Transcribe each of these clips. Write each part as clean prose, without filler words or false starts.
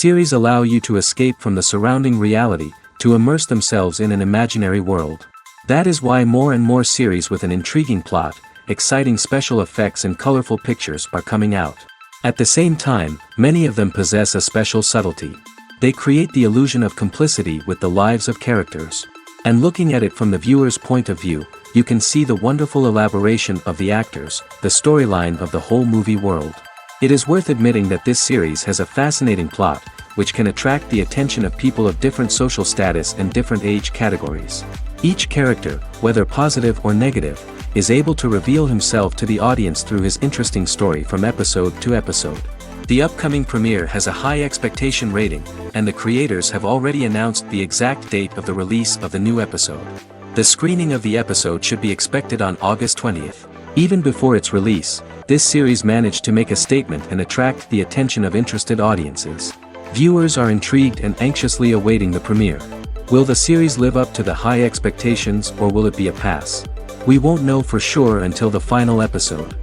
Series allow you to escape from the surrounding reality, to immerse themselves in an imaginary world. That is why more and more series with an intriguing plot, exciting special effects and colorful pictures are coming out. At the same time, many of them possess a special subtlety. They create the illusion of complicity with the lives of characters. And looking at it from the viewer's point of view, you can see the wonderful elaboration of the actors, the storyline of the whole movie world. It is worth admitting that this series has a fascinating plot, which can attract the attention of people of different social status and different age categories. Each character, whether positive or negative, is able to reveal himself to the audience through his interesting story from episode to episode. The upcoming premiere has a high expectation rating, and the creators have already announced the exact date of the release of the new episode. The screening of the episode should be expected on August 20th. Even before its release, this series managed to make a statement and attract the attention of interested audiences. Viewers are intrigued and anxiously awaiting the premiere. Will the series live up to the high expectations, or will it be a pass? We won't know for sure until the final episode.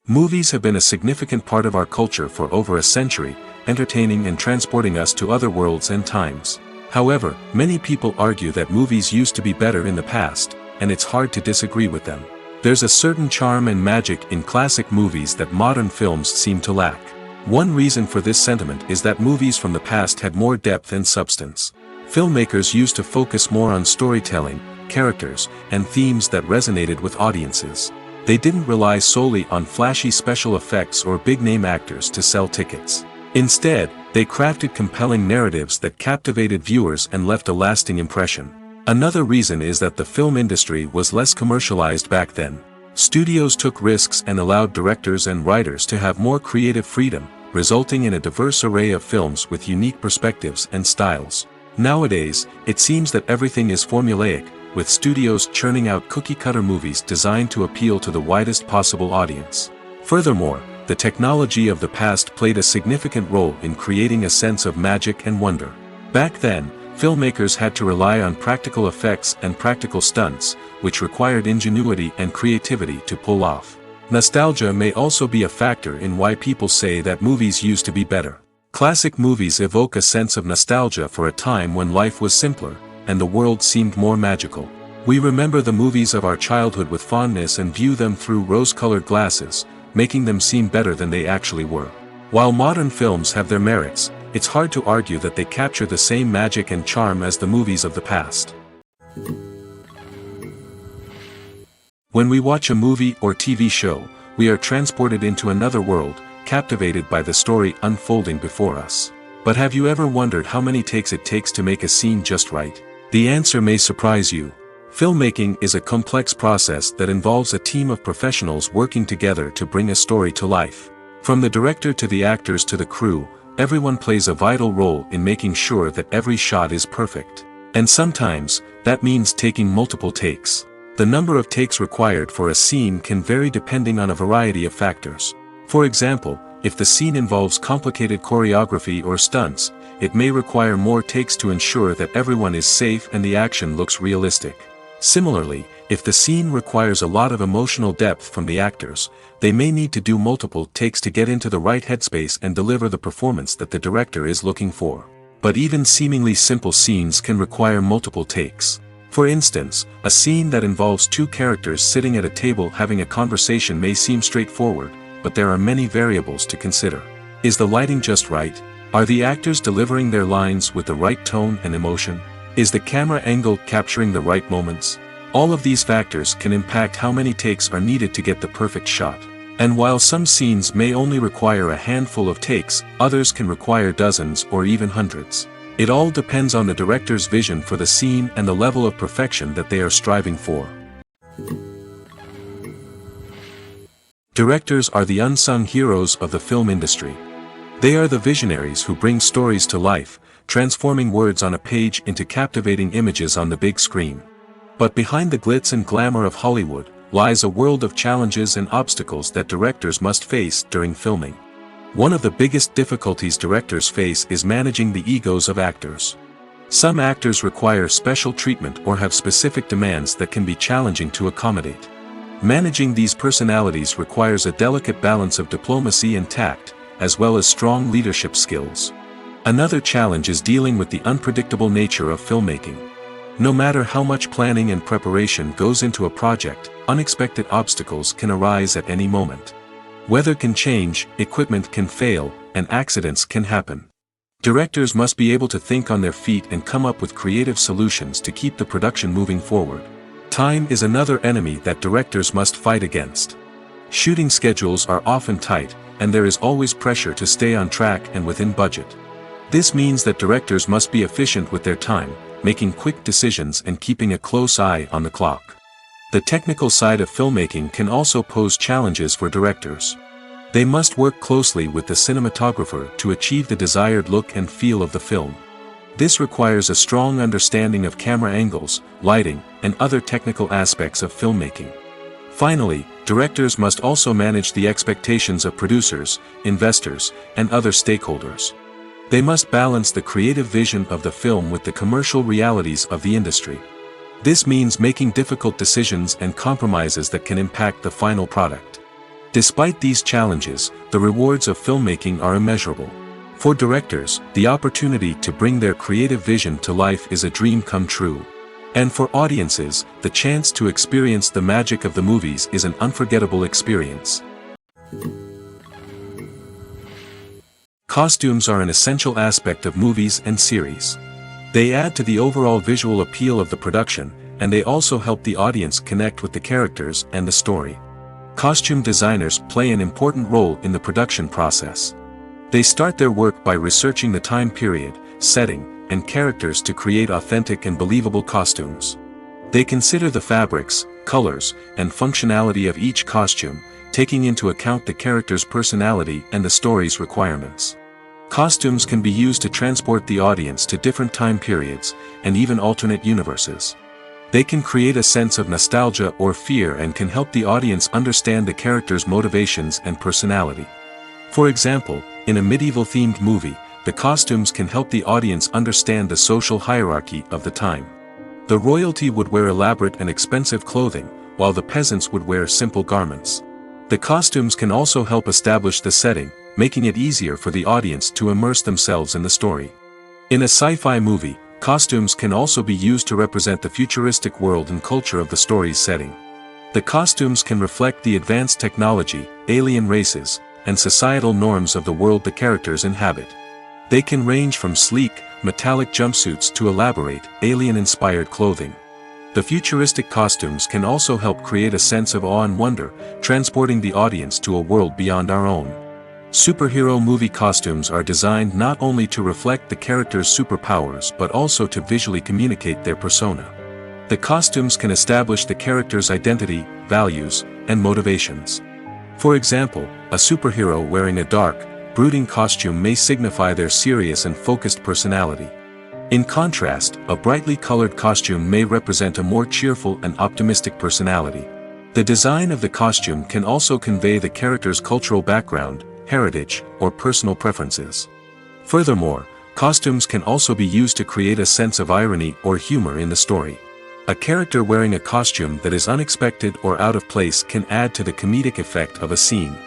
Movies have been a significant part of our culture for over a century, entertaining and transporting us to other worlds and times. However, many people argue that movies used to be better in the past, and it's hard to disagree with them. There's a certain charm and magic in classic movies that modern films seem to lack. One reason for this sentiment is that movies from the past had more depth and substance. Filmmakers used to focus more on storytelling, characters, and themes that resonated with audiences. They didn't rely solely on flashy special effects or big-name actors to sell tickets. Instead, they crafted compelling narratives that captivated viewers and left a lasting impression. Another reason is that the film industry was less commercialized back then. Studios took risks and allowed directors and writers to have more creative freedom, resulting in a diverse array of films with unique perspectives and styles. Nowadays, it seems that everything is formulaic, with studios churning out cookie-cutter movies designed to appeal to the widest possible audience. Furthermore, the technology of the past played a significant role in creating a sense of magic and wonder. Back then, filmmakers had to rely on practical effects and practical stunts, which required ingenuity and creativity to pull off. Nostalgia may also be a factor in why people say that movies used to be better. Classic movies evoke a sense of nostalgia for a time when life was simpler, and the world seemed more magical. We remember the movies of our childhood with fondness and view them through rose-colored glasses, making them seem better than they actually were. While modern films have their merits, it's hard to argue that they capture the same magic and charm as the movies of the past. When we watch a movie or TV show, we are transported into another world, captivated by the story unfolding before us. But have you ever wondered how many takes it takes to make a scene just right? The answer may surprise you. Filmmaking is a complex process that involves a team of professionals working together to bring a story to life. From the director to the actors to the crew, everyone plays a vital role in making sure that every shot is perfect. And sometimes, that means taking multiple takes. The number of takes required for a scene can vary depending on a variety of factors. For example, if the scene involves complicated choreography or stunts, it may require more takes to ensure that everyone is safe and the action looks realistic. Similarly, if the scene requires a lot of emotional depth from the actors, they may need to do multiple takes to get into the right headspace and deliver the performance that the director is looking for. But even seemingly simple scenes can require multiple takes. For instance, a scene that involves two characters sitting at a table having a conversation may seem straightforward, but there are many variables to consider. Is the lighting just right? Are the actors delivering their lines with the right tone and emotion? Is the camera angle capturing the right moments? All of these factors can impact how many takes are needed to get the perfect shot. And while some scenes may only require a handful of takes, others can require dozens or even hundreds. It all depends on the director's vision for the scene and the level of perfection that they are striving for. Directors are the unsung heroes of the film industry. They are the visionaries who bring stories to life, transforming words on a page into captivating images on the big screen. But behind the glitz and glamour of Hollywood lies a world of challenges and obstacles that directors must face during filming. One of the biggest difficulties directors face is managing the egos of actors. Some actors require special treatment or have specific demands that can be challenging to accommodate. Managing these personalities requires a delicate balance of diplomacy and tact, as well as strong leadership skills. Another challenge is dealing with the unpredictable nature of filmmaking. No matter how much planning and preparation goes into a project, unexpected obstacles can arise at any moment. Weather can change, equipment can fail, and accidents can happen. Directors must be able to think on their feet and come up with creative solutions to keep the production moving forward. Time is another enemy that directors must fight against. Shooting schedules are often tight, and there is always pressure to stay on track and within budget. This means that directors must be efficient with their time, making quick decisions and keeping a close eye on the clock. The technical side of filmmaking can also pose challenges for directors. They must work closely with the cinematographer to achieve the desired look and feel of the film. This requires a strong understanding of camera angles, lighting, and other technical aspects of filmmaking. Finally, directors must also manage the expectations of producers, investors, and other stakeholders. They must balance the creative vision of the film with the commercial realities of the industry. This means making difficult decisions and compromises that can impact the final product. Despite these challenges, the rewards of filmmaking are immeasurable. For directors, the opportunity to bring their creative vision to life is a dream come true. And for audiences, the chance to experience the magic of the movies is an unforgettable experience. Costumes are an essential aspect of movies and series. They add to the overall visual appeal of the production, and they also help the audience connect with the characters and the story. Costume designers play an important role in the production process. They start their work by researching the time period, setting, and characters to create authentic and believable costumes. They consider the fabrics, colors, and functionality of each costume, taking into account the character's personality and the story's requirements. Costumes can be used to transport the audience to different time periods, and even alternate universes. They can create a sense of nostalgia or fear and can help the audience understand the character's motivations and personality. For example, in a medieval-themed movie, the costumes can help the audience understand the social hierarchy of the time. The royalty would wear elaborate and expensive clothing, while the peasants would wear simple garments. The costumes can also help establish the setting, making it easier for the audience to immerse themselves in the story. In a sci-fi movie, costumes can also be used to represent the futuristic world and culture of the story's setting. The costumes can reflect the advanced technology, alien races, and societal norms of the world the characters inhabit. They can range from sleek, metallic jumpsuits to elaborate, alien-inspired clothing. The futuristic costumes can also help create a sense of awe and wonder, transporting the audience to a world beyond our own. Superhero movie costumes are designed not only to reflect the character's superpowers but also to visually communicate their persona. The costumes can establish the character's identity, values, and motivations. For example, a superhero wearing a dark, brooding costume may signify their serious and focused personality. In contrast, a brightly colored costume may represent a more cheerful and optimistic personality. The design of the costume can also convey the character's cultural background, heritage, or personal preferences. Furthermore, costumes can also be used to create a sense of irony or humor in the story. A character wearing a costume that is unexpected or out of place can add to the comedic effect of a scene.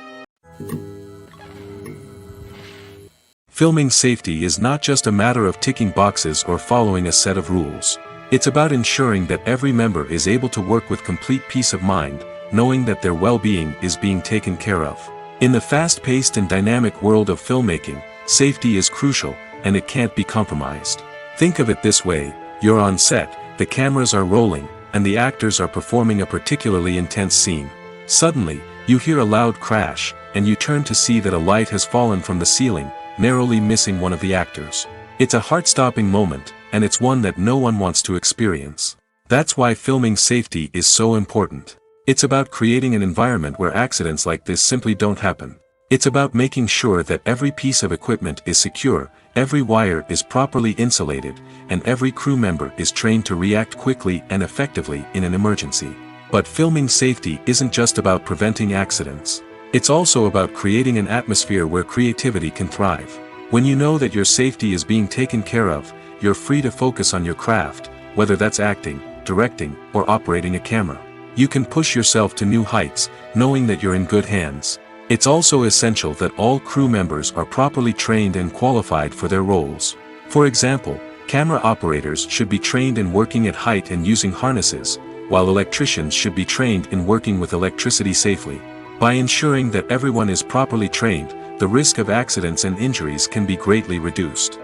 Filming safety is not just a matter of ticking boxes or following a set of rules. It's about ensuring that every member is able to work with complete peace of mind, knowing that their well-being is being taken care of. In the fast-paced and dynamic world of filmmaking, safety is crucial, and it can't be compromised. Think of it this way: you're on set, the cameras are rolling, and the actors are performing a particularly intense scene. Suddenly, you hear a loud crash, and you turn to see that a light has fallen from the ceiling, narrowly missing one of the actors. It's a heart-stopping moment, and it's one that no one wants to experience. That's why filming safety is so important. It's about creating an environment where accidents like this simply don't happen. It's about making sure that every piece of equipment is secure, every wire is properly insulated, and every crew member is trained to react quickly and effectively in an emergency. But filming safety isn't just about preventing accidents. It's also about creating an atmosphere where creativity can thrive. When you know that your safety is being taken care of, you're free to focus on your craft, whether that's acting, directing, or operating a camera. You can push yourself to new heights, knowing that you're in good hands. It's also essential that all crew members are properly trained and qualified for their roles. For example, camera operators should be trained in working at height and using harnesses, while electricians should be trained in working with electricity safely. By ensuring that everyone is properly trained, the risk of accidents and injuries can be greatly reduced.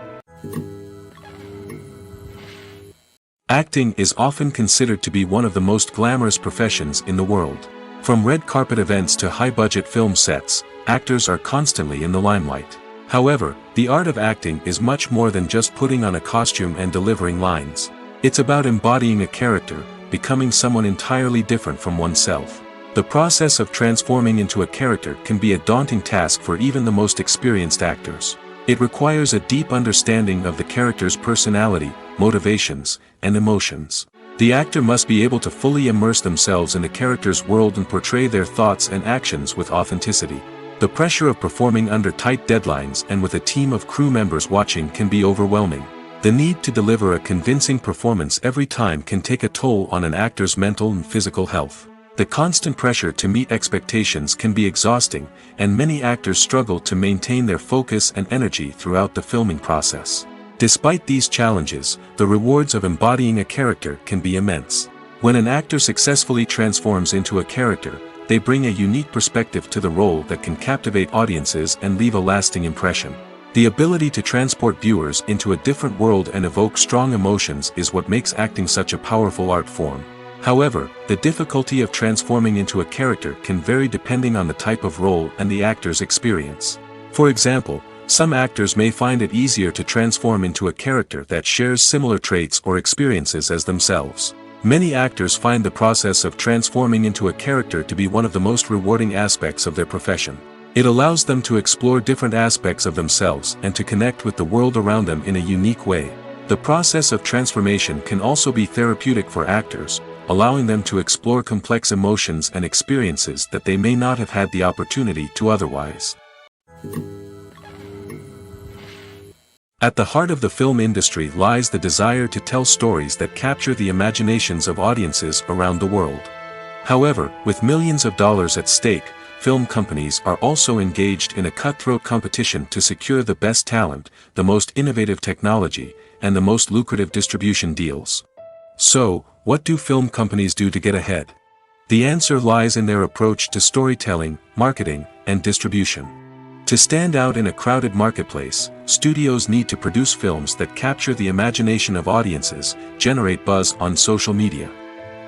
Acting is often considered to be one of the most glamorous professions in the world. From red carpet events to high-budget film sets, actors are constantly in the limelight. However, the art of acting is much more than just putting on a costume and delivering lines. It's about embodying a character, becoming someone entirely different from oneself. The process of transforming into a character can be a daunting task for even the most experienced actors. It requires a deep understanding of the character's personality, motivations, and emotions. The actor must be able to fully immerse themselves in the character's world and portray their thoughts and actions with authenticity. The pressure of performing under tight deadlines and with a team of crew members watching can be overwhelming. The need to deliver a convincing performance every time can take a toll on an actor's mental and physical health. The constant pressure to meet expectations can be exhausting, and many actors struggle to maintain their focus and energy throughout the filming process. Despite these challenges, the rewards of embodying a character can be immense. When an actor successfully transforms into a character, they bring a unique perspective to the role that can captivate audiences and leave a lasting impression. The ability to transport viewers into a different world and evoke strong emotions is what makes acting such a powerful art form. However, the difficulty of transforming into a character can vary depending on the type of role and the actor's experience. For example, some actors may find it easier to transform into a character that shares similar traits or experiences as themselves. Many actors find the process of transforming into a character to be one of the most rewarding aspects of their profession. It allows them to explore different aspects of themselves and to connect with the world around them in a unique way. The process of transformation can also be therapeutic for actors, allowing them to explore complex emotions and experiences that they may not have had the opportunity to otherwise. At the heart of the film industry lies the desire to tell stories that capture the imaginations of audiences around the world. However, with millions of dollars at stake, film companies are also engaged in a cutthroat competition to secure the best talent, the most innovative technology, and the most lucrative distribution deals. So, what do film companies do to get ahead? The answer lies in their approach to storytelling, marketing, and distribution. To stand out in a crowded marketplace, studios need to produce films that capture the imagination of audiences, generate buzz on social media.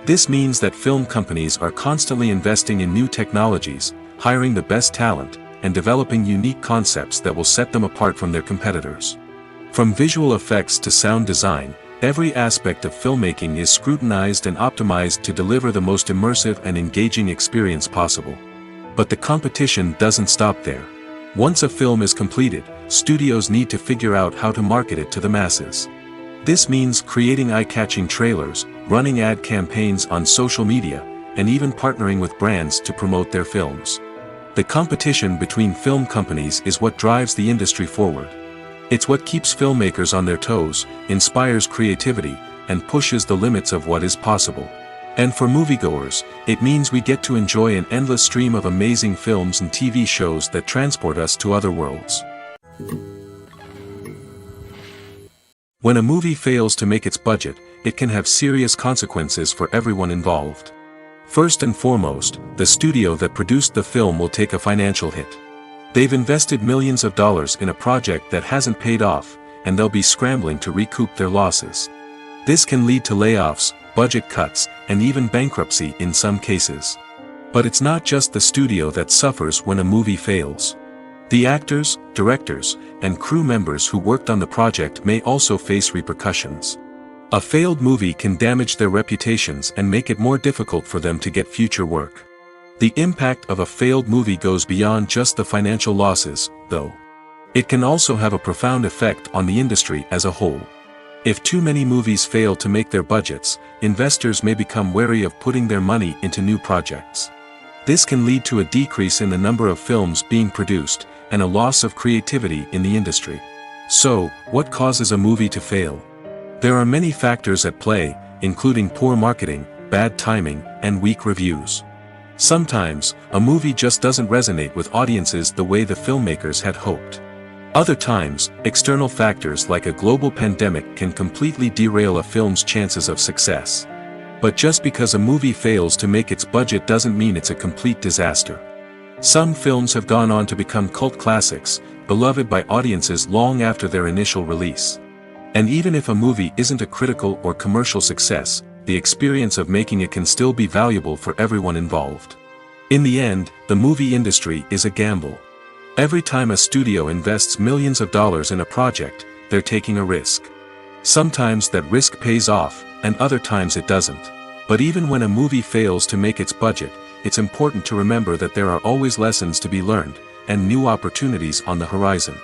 This means that film companies are constantly investing in new technologies, hiring the best talent, and developing unique concepts that will set them apart from their competitors. From visual effects to sound design, every aspect of filmmaking is scrutinized and optimized to deliver the most immersive and engaging experience possible. But the competition doesn't stop there. Once a film is completed, studios need to figure out how to market it to the masses. This means creating eye-catching trailers, running ad campaigns on social media, and even partnering with brands to promote their films. The competition between film companies is what drives the industry forward. It's what keeps filmmakers on their toes, inspires creativity, and pushes the limits of what is possible. And for moviegoers, it means we get to enjoy an endless stream of amazing films and TV shows that transport us to other worlds. When a movie fails to make its budget, it can have serious consequences for everyone involved. First and foremost, the studio that produced the film will take a financial hit. They've invested millions of dollars in a project that hasn't paid off, and they'll be scrambling to recoup their losses. This can lead to layoffs, budget cuts, and even bankruptcy in some cases. But it's not just the studio that suffers when a movie fails. The actors, directors, and crew members who worked on the project may also face repercussions. A failed movie can damage their reputations and make it more difficult for them to get future work. The impact of a failed movie goes beyond just the financial losses, though. It can also have a profound effect on the industry as a whole. If too many movies fail to make their budgets, investors may become wary of putting their money into new projects. This can lead to a decrease in the number of films being produced, and a loss of creativity in the industry. So, what causes a movie to fail? There are many factors at play, including poor marketing, bad timing, and weak reviews. Sometimes, a movie just doesn't resonate with audiences the way the filmmakers had hoped. Other times, external factors like a global pandemic can completely derail a film's chances of success. But just because a movie fails to make its budget doesn't mean it's a complete disaster. Some films have gone on to become cult classics, beloved by audiences long after their initial release. And even if a movie isn't a critical or commercial success, the experience of making it can still be valuable for everyone involved. In the end, the movie industry is a gamble. Every time a studio invests millions of dollars in a project, they're taking a risk. Sometimes that risk pays off, and other times it doesn't. But even when a movie fails to make its budget, it's important to remember that there are always lessons to be learned, and new opportunities on the horizon.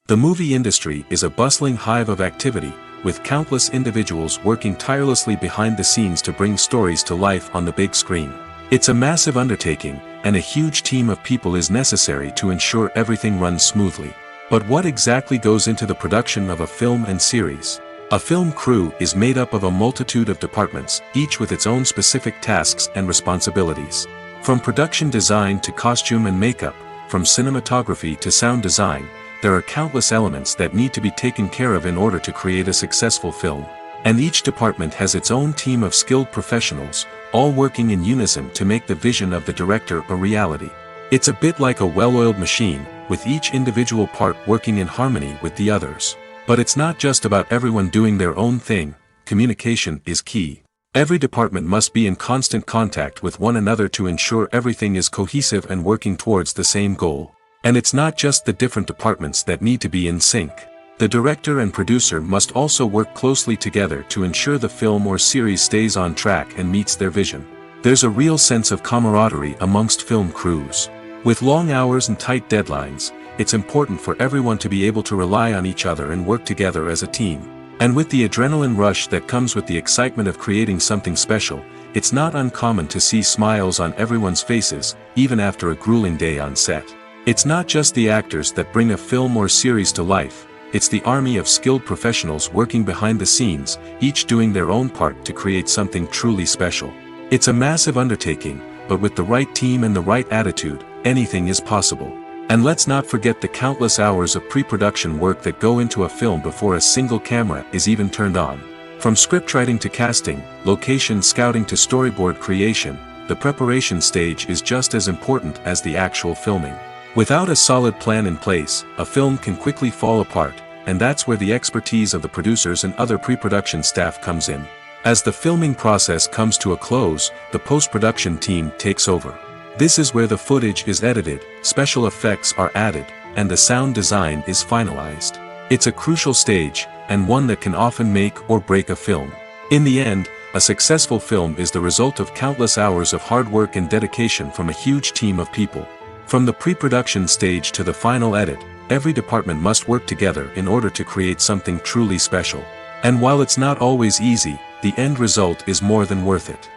The movie industry is a bustling hive of activity, with countless individuals working tirelessly behind the scenes to bring stories to life on the big screen. It's a massive undertaking, and a huge team of people is necessary to ensure everything runs smoothly. But what exactly goes into the production of a film and series? A film crew is made up of a multitude of departments, each with its own specific tasks and responsibilities. From production design to costume and makeup, from cinematography to sound design, there are countless elements that need to be taken care of in order to create a successful film. And each department has its own team of skilled professionals, all working in unison to make the vision of the director a reality. It's a bit like a well-oiled machine, with each individual part working in harmony with the others. But it's not just about everyone doing their own thing. Communication is key. Every department must be in constant contact with one another to ensure everything is cohesive and working towards the same goal. And it's not just the different departments that need to be in sync. The director and producer must also work closely together to ensure the film or series stays on track and meets their vision. There's a real sense of camaraderie amongst film crews. With long hours and tight deadlines, it's important for everyone to be able to rely on each other and work together as a team. And with the adrenaline rush that comes with the excitement of creating something special, it's not uncommon to see smiles on everyone's faces, even after a grueling day on set. It's not just the actors that bring a film or series to life, it's the army of skilled professionals working behind the scenes, each doing their own part to create something truly special. It's a massive undertaking, but with the right team and the right attitude, anything is possible. And let's not forget the countless hours of pre-production work that go into a film before a single camera is even turned on. From scriptwriting to casting, location scouting to storyboard creation, the preparation stage is just as important as the actual filming. Without a solid plan in place, a film can quickly fall apart, and that's where the expertise of the producers and other pre-production staff comes in. As the filming process comes to a close, the post-production team takes over. This is where the footage is edited, special effects are added, and the sound design is finalized. It's a crucial stage, and one that can often make or break a film. In the end, a successful film is the result of countless hours of hard work and dedication from a huge team of people. From the pre-production stage to the final edit, every department must work together in order to create something truly special. And while it's not always easy, the end result is more than worth it.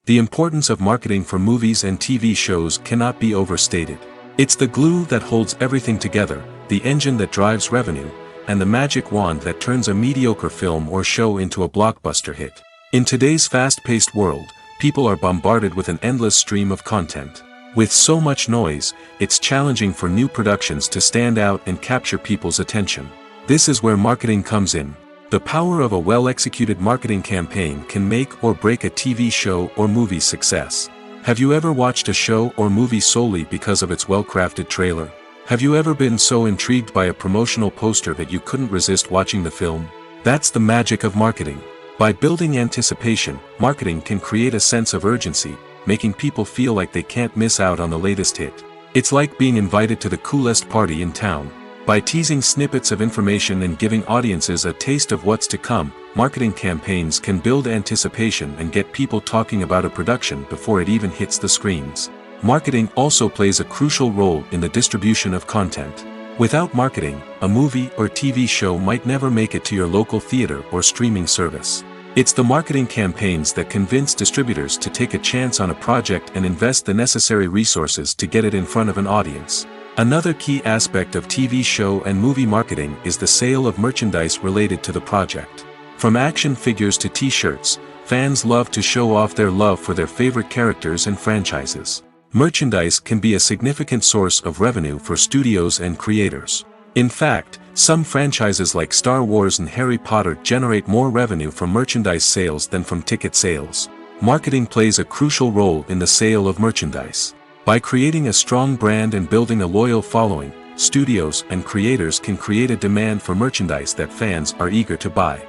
The importance of marketing for movies and TV shows cannot be overstated. It's the glue that holds everything together, the engine that drives revenue, and the magic wand that turns a mediocre film or show into a blockbuster hit. In today's fast-paced world, people are bombarded with an endless stream of content. With so much noise, it's challenging for new productions to stand out and capture people's attention. This is where marketing comes in. The power of a well-executed marketing campaign can make or break a TV show or movie's success. Have you ever watched a show or movie solely because of its well-crafted trailer? Have you ever been so intrigued by a promotional poster that you couldn't resist watching the film? That's the magic of marketing. By building anticipation, marketing can create a sense of urgency, making people feel like they can't miss out on the latest hit. It's like being invited to the coolest party in town. By teasing snippets of information and giving audiences a taste of what's to come, marketing campaigns can build anticipation and get people talking about a production before it even hits the screens. Marketing also plays a crucial role in the distribution of content. Without marketing, a movie or TV show might never make it to your local theater or streaming service. It's the marketing campaigns that convince distributors to take a chance on a project and invest the necessary resources to get it in front of an audience. Another key aspect of TV show and movie marketing is the sale of merchandise related to the project. From action figures to t-shirts, fans love to show off their love for their favorite characters and franchises. Merchandise can be a significant source of revenue for studios and creators. In fact, some franchises like Star Wars and Harry Potter generate more revenue from merchandise sales than from ticket sales. Marketing plays a crucial role in the sale of merchandise. By creating a strong brand and building a loyal following, studios and creators can create a demand for merchandise that fans are eager to buy.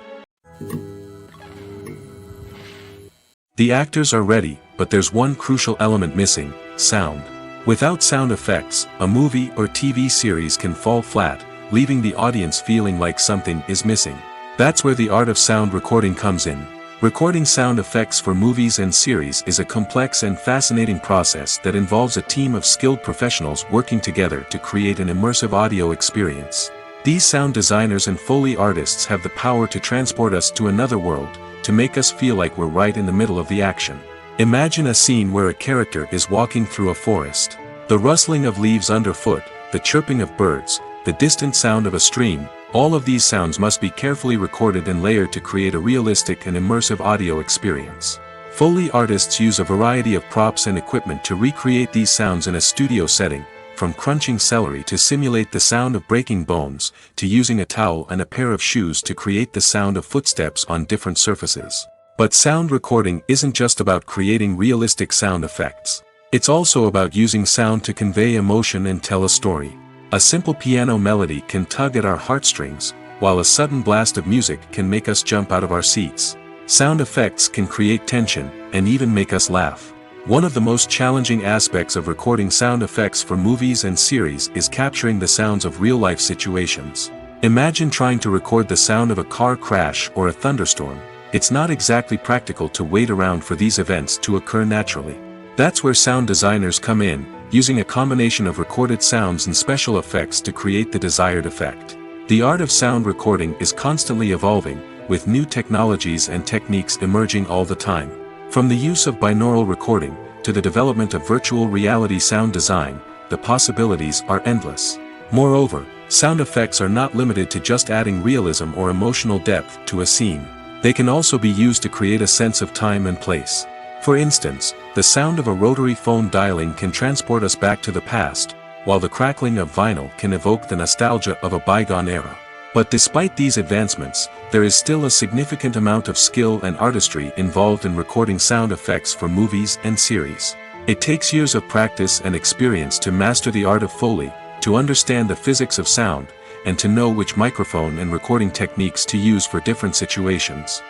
The actors are ready, but there's one crucial element missing: sound. Without sound effects, a movie or TV series can fall flat, leaving the audience feeling like something is missing. That's where the art of sound recording comes in. Recording sound effects for movies and series is a complex and fascinating process that involves a team of skilled professionals working together to create an immersive audio experience. These sound designers and Foley artists have the power to transport us to another world, to make us feel like we're right in the middle of the action. Imagine a scene where a character is walking through a forest. The rustling of leaves underfoot, the chirping of birds, the distant sound of a stream, all of these sounds must be carefully recorded and layered to create a realistic and immersive audio experience. Foley artists use a variety of props and equipment to recreate these sounds in a studio setting, from crunching celery to simulate the sound of breaking bones, to using a towel and a pair of shoes to create the sound of footsteps on different surfaces. But sound recording isn't just about creating realistic sound effects. It's also about using sound to convey emotion and tell a story. A simple piano melody can tug at our heartstrings, while a sudden blast of music can make us jump out of our seats. Sound effects can create tension, and even make us laugh. One of the most challenging aspects of recording sound effects for movies and series is capturing the sounds of real-life situations. Imagine trying to record the sound of a car crash or a thunderstorm. It's not exactly practical to wait around for these events to occur naturally. That's where sound designers come in, using a combination of recorded sounds and special effects to create the desired effect. The art of sound recording is constantly evolving, with new technologies and techniques emerging all the time. From the use of binaural recording, to the development of virtual reality sound design, the possibilities are endless. Moreover, sound effects are not limited to just adding realism or emotional depth to a scene. They can also be used to create a sense of time and place. For instance, the sound of a rotary phone dialing can transport us back to the past, while the crackling of vinyl can evoke the nostalgia of a bygone era. But despite these advancements, there is still a significant amount of skill and artistry involved in recording sound effects for movies and series. It takes years of practice and experience to master the art of Foley, to understand the physics of sound, and to know which microphone and recording techniques to use for different situations.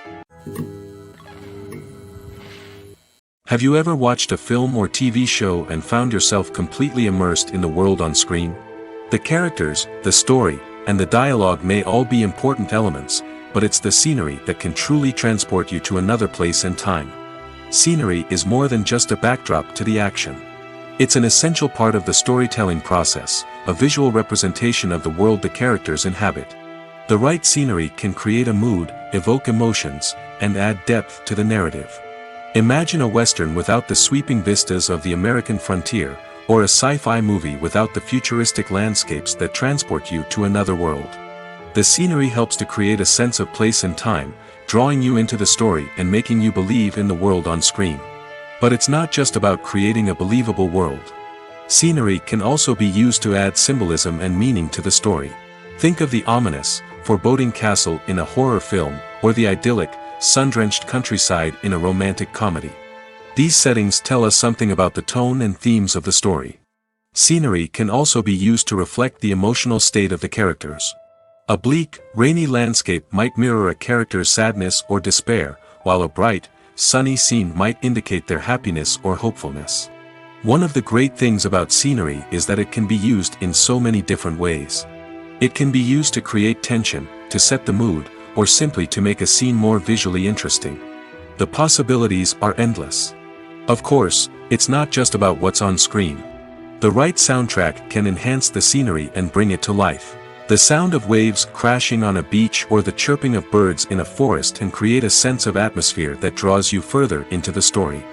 Have you ever watched a film or TV show and found yourself completely immersed in the world on screen? The characters, the story, and the dialogue may all be important elements, but it's the scenery that can truly transport you to another place and time. Scenery is more than just a backdrop to the action. It's an essential part of the storytelling process, a visual representation of the world the characters inhabit. The right scenery can create a mood, evoke emotions, and add depth to the narrative. Imagine a Western without the sweeping vistas of the American frontier, or a sci-fi movie without the futuristic landscapes that transport you to another world. The scenery helps to create a sense of place and time, drawing you into the story and making you believe in the world on screen. But it's not just about creating a believable world. Scenery can also be used to add symbolism and meaning to the story. Think of the ominous, foreboding castle in a horror film, or the idyllic, sun-drenched countryside in a romantic comedy. These settings tell us something about the tone and themes of the story. Scenery can also be used to reflect the emotional state of the characters. A bleak, rainy landscape might mirror a character's sadness or despair, while a bright, sunny scene might indicate their happiness or hopefulness. One of the great things about scenery is that it can be used in so many different ways. It can be used to create tension, to set the mood, or simply to make a scene more visually interesting. The possibilities are endless. Of course, it's not just about what's on screen. The right soundtrack can enhance the scenery and bring it to life. The sound of waves crashing on a beach or the chirping of birds in a forest can create a sense of atmosphere that draws you further into the story.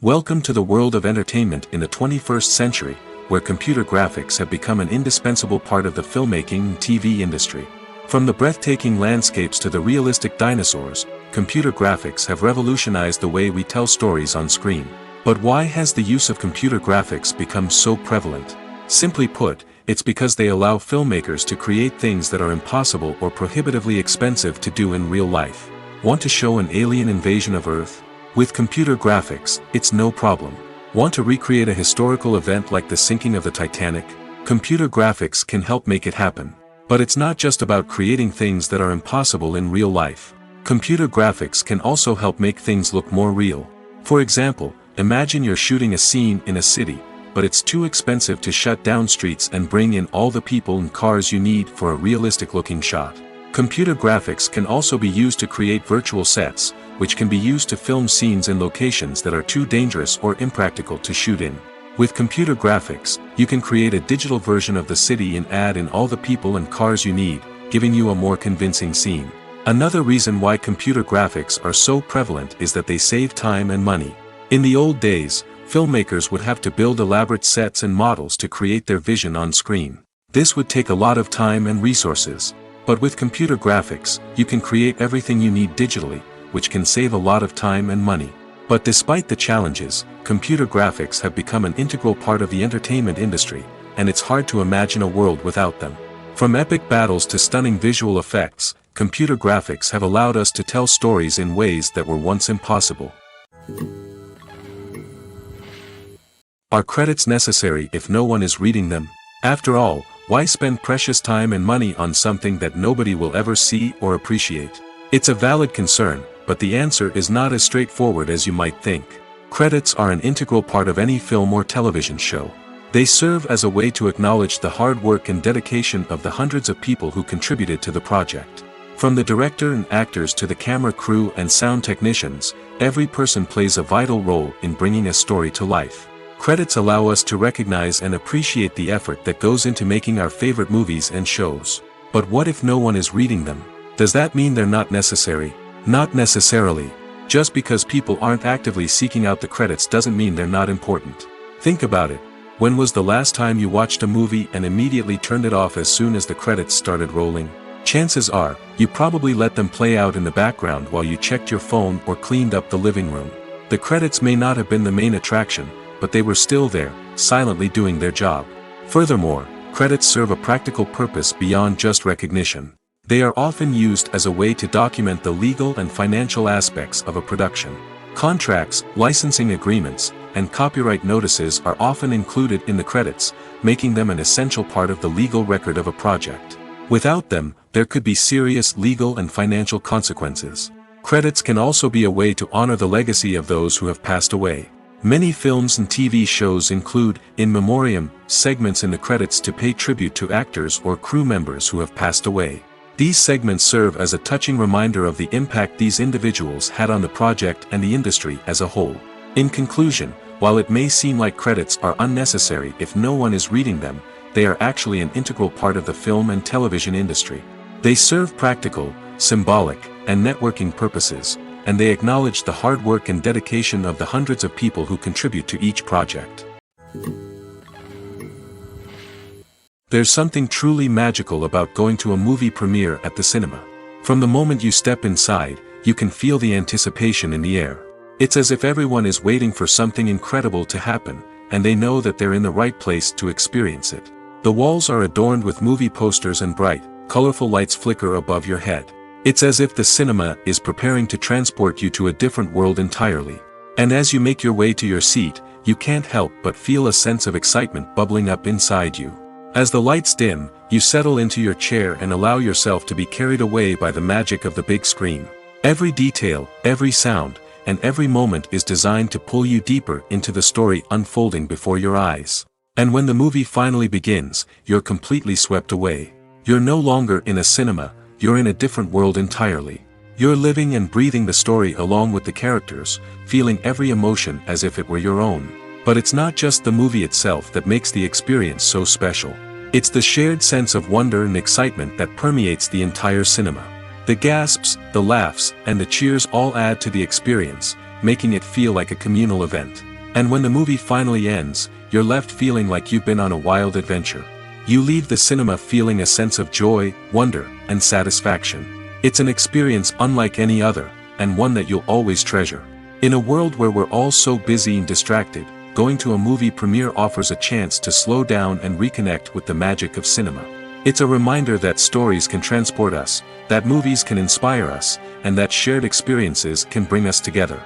Welcome to the world of entertainment in the 21st century, where computer graphics have become an indispensable part of the filmmaking and TV industry. From the breathtaking landscapes to the realistic dinosaurs, computer graphics have revolutionized the way we tell stories on screen. But why has the use of computer graphics become so prevalent? Simply put, it's because they allow filmmakers to create things that are impossible or prohibitively expensive to do in real life. Want to show an alien invasion of Earth? With computer graphics, it's no problem. Want to recreate a historical event like the sinking of the Titanic? Computer graphics can help make it happen. But it's not just about creating things that are impossible in real life. Computer graphics can also help make things look more real. For example, imagine you're shooting a scene in a city, but it's too expensive to shut down streets and bring in all the people and cars you need for a realistic-looking shot. Computer graphics can also be used to create virtual sets, which can be used to film scenes in locations that are too dangerous or impractical to shoot in. With computer graphics, you can create a digital version of the city and add in all the people and cars you need, giving you a more convincing scene. Another reason why computer graphics are so prevalent is that they save time and money. In the old days, filmmakers would have to build elaborate sets and models to create their vision on screen. This would take a lot of time and resources. But with computer graphics, you can create everything you need digitally, which can save a lot of time and money. But despite the challenges, computer graphics have become an integral part of the entertainment industry, and it's hard to imagine a world without them. From epic battles to stunning visual effects, computer graphics have allowed us to tell stories in ways that were once impossible. Are credits necessary if no one is reading them? After all, why spend precious time and money on something that nobody will ever see or appreciate? It's a valid concern, but the answer is not as straightforward as you might think. Credits are an integral part of any film or television show. They serve as a way to acknowledge the hard work and dedication of the hundreds of people who contributed to the project. From the director and actors to the camera crew and sound technicians, every person plays a vital role in bringing a story to life. Credits allow us to recognize and appreciate the effort that goes into making our favorite movies and shows. But what if no one is reading them? Does that mean they're not necessary? Not necessarily. Just because people aren't actively seeking out the credits doesn't mean they're not important. Think about it. When was the last time you watched a movie and immediately turned it off as soon as the credits started rolling? Chances are, you probably let them play out in the background while you checked your phone or cleaned up the living room. The credits may not have been the main attraction, but they were still there, silently doing their job. Furthermore, credits serve a practical purpose beyond just recognition. They are often used as a way to document the legal and financial aspects of a production. Contracts, licensing agreements, and copyright notices are often included in the credits, making them an essential part of the legal record of a project. Without them, there could be serious legal and financial consequences. Credits can also be a way to honor the legacy of those who have passed away. Many films and TV shows include, in memoriam, segments in the credits to pay tribute to actors or crew members who have passed away. These segments serve as a touching reminder of the impact these individuals had on the project and the industry as a whole. In conclusion, while it may seem like credits are unnecessary if no one is reading them, they are actually an integral part of the film and television industry. They serve practical, symbolic, and networking purposes, and they acknowledge the hard work and dedication of the hundreds of people who contribute to each project. There's something truly magical about going to a movie premiere at the cinema. From the moment you step inside, you can feel the anticipation in the air. It's as if everyone is waiting for something incredible to happen, and they know that they're in the right place to experience it. The walls are adorned with movie posters and bright, colorful lights flicker above your head. It's as if the cinema is preparing to transport you to a different world entirely. And as you make your way to your seat, you can't help but feel a sense of excitement bubbling up inside you. As the lights dim, you settle into your chair and allow yourself to be carried away by the magic of the big screen. Every detail, every sound, and every moment is designed to pull you deeper into the story unfolding before your eyes. And when the movie finally begins, you're completely swept away. You're no longer in a cinema, you're in a different world entirely. You're living and breathing the story along with the characters, feeling every emotion as if it were your own. But it's not just the movie itself that makes the experience so special. It's the shared sense of wonder and excitement that permeates the entire cinema. The gasps, the laughs, and the cheers all add to the experience, making it feel like a communal event. And when the movie finally ends, you're left feeling like you've been on a wild adventure. You leave the cinema feeling a sense of joy, wonder, and satisfaction. It's an experience unlike any other, and one that you'll always treasure. In a world where we're all so busy and distracted, going to a movie premiere offers a chance to slow down and reconnect with the magic of cinema. It's a reminder that stories can transport us, that movies can inspire us, and that shared experiences can bring us together.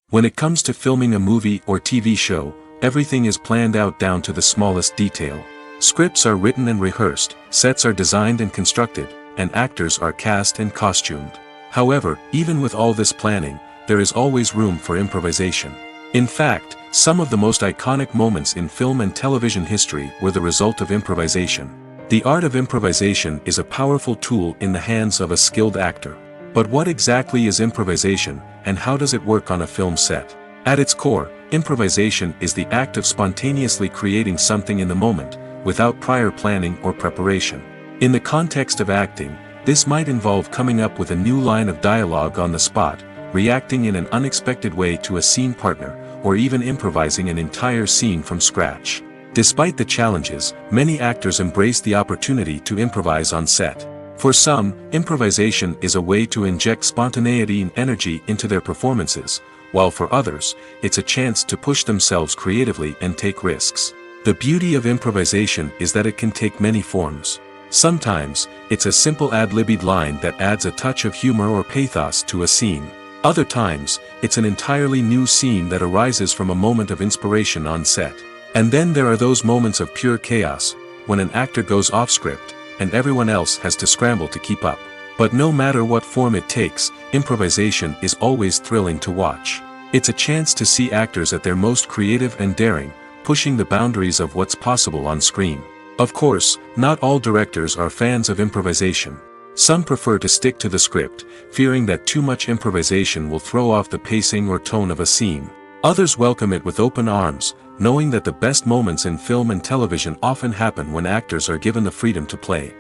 When it comes to filming a movie or TV show, everything is planned out down to the smallest detail. Scripts are written and rehearsed, sets are designed and constructed, and actors are cast and costumed. However, even with all this planning, there is always room for improvisation. In fact, some of the most iconic moments in film and television history were the result of improvisation. The art of improvisation is a powerful tool in the hands of a skilled actor. But what exactly is improvisation, and how does it work on a film set? At its core, improvisation is the act of spontaneously creating something in the moment, without prior planning or preparation. In the context of acting, this might involve coming up with a new line of dialogue on the spot, reacting in an unexpected way to a scene partner, or even improvising an entire scene from scratch. Despite the challenges, many actors embrace the opportunity to improvise on set. For some, improvisation is a way to inject spontaneity and energy into their performances, while for others, it's a chance to push themselves creatively and take risks. The beauty of improvisation is that it can take many forms. Sometimes, it's a simple ad-libbed line that adds a touch of humor or pathos to a scene. Other times, it's an entirely new scene that arises from a moment of inspiration on set. And then there are those moments of pure chaos, when an actor goes off script, and everyone else has to scramble to keep up. But no matter what form it takes, improvisation is always thrilling to watch. It's a chance to see actors at their most creative and daring, pushing the boundaries of what's possible on screen. Of course, not all directors are fans of improvisation. Some prefer to stick to the script, fearing that too much improvisation will throw off the pacing or tone of a scene. Others welcome it with open arms, knowing that the best moments in film and television often happen when actors are given the freedom to play.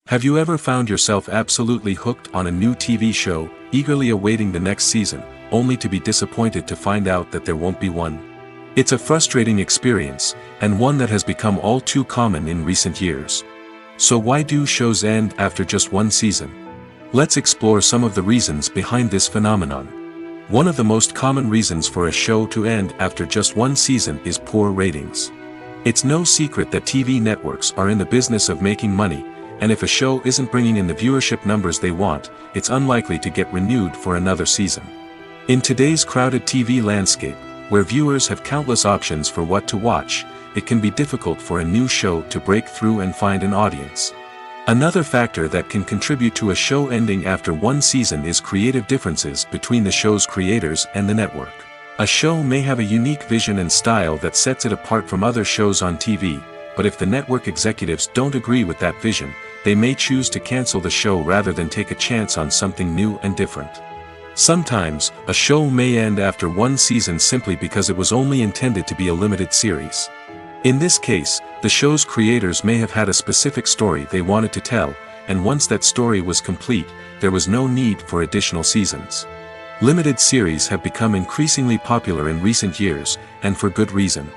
Have you ever found yourself absolutely hooked on a new TV show, eagerly awaiting the next season, only to be disappointed to find out that there won't be one? It's a frustrating experience, and one that has become all too common in recent years. So why do shows end after just one season? Let's explore some of the reasons behind this phenomenon. One of the most common reasons for a show to end after just one season is poor ratings. It's no secret that TV networks are in the business of making money, and if a show isn't bringing in the viewership numbers they want, it's unlikely to get renewed for another season. In today's crowded TV landscape, where viewers have countless options for what to watch, it can be difficult for a new show to break through and find an audience. Another factor that can contribute to a show ending after one season is creative differences between the show's creators and the network. A show may have a unique vision and style that sets it apart from other shows on TV, but if the network executives don't agree with that vision, they may choose to cancel the show rather than take a chance on something new and different. Sometimes, a show may end after one season simply because it was only intended to be a limited series. In this case, the show's creators may have had a specific story they wanted to tell, and once that story was complete, there was no need for additional seasons. Limited series have become increasingly popular in recent years, and for good reason.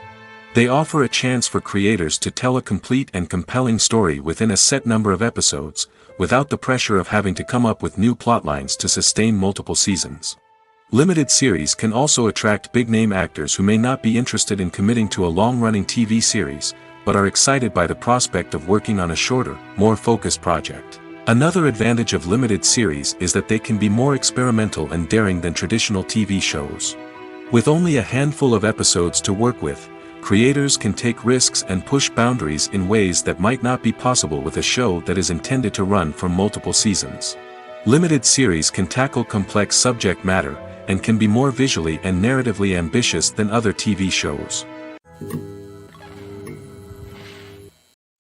They offer a chance for creators to tell a complete and compelling story within a set number of episodes, without the pressure of having to come up with new plotlines to sustain multiple seasons. Limited series can also attract big-name actors who may not be interested in committing to a long-running TV series, but are excited by the prospect of working on a shorter, more focused project. Another advantage of limited series is that they can be more experimental and daring than traditional TV shows. With only a handful of episodes to work with, creators can take risks and push boundaries in ways that might not be possible with a show that is intended to run for multiple seasons. Limited series can tackle complex subject matter, and can be more visually and narratively ambitious than other TV shows.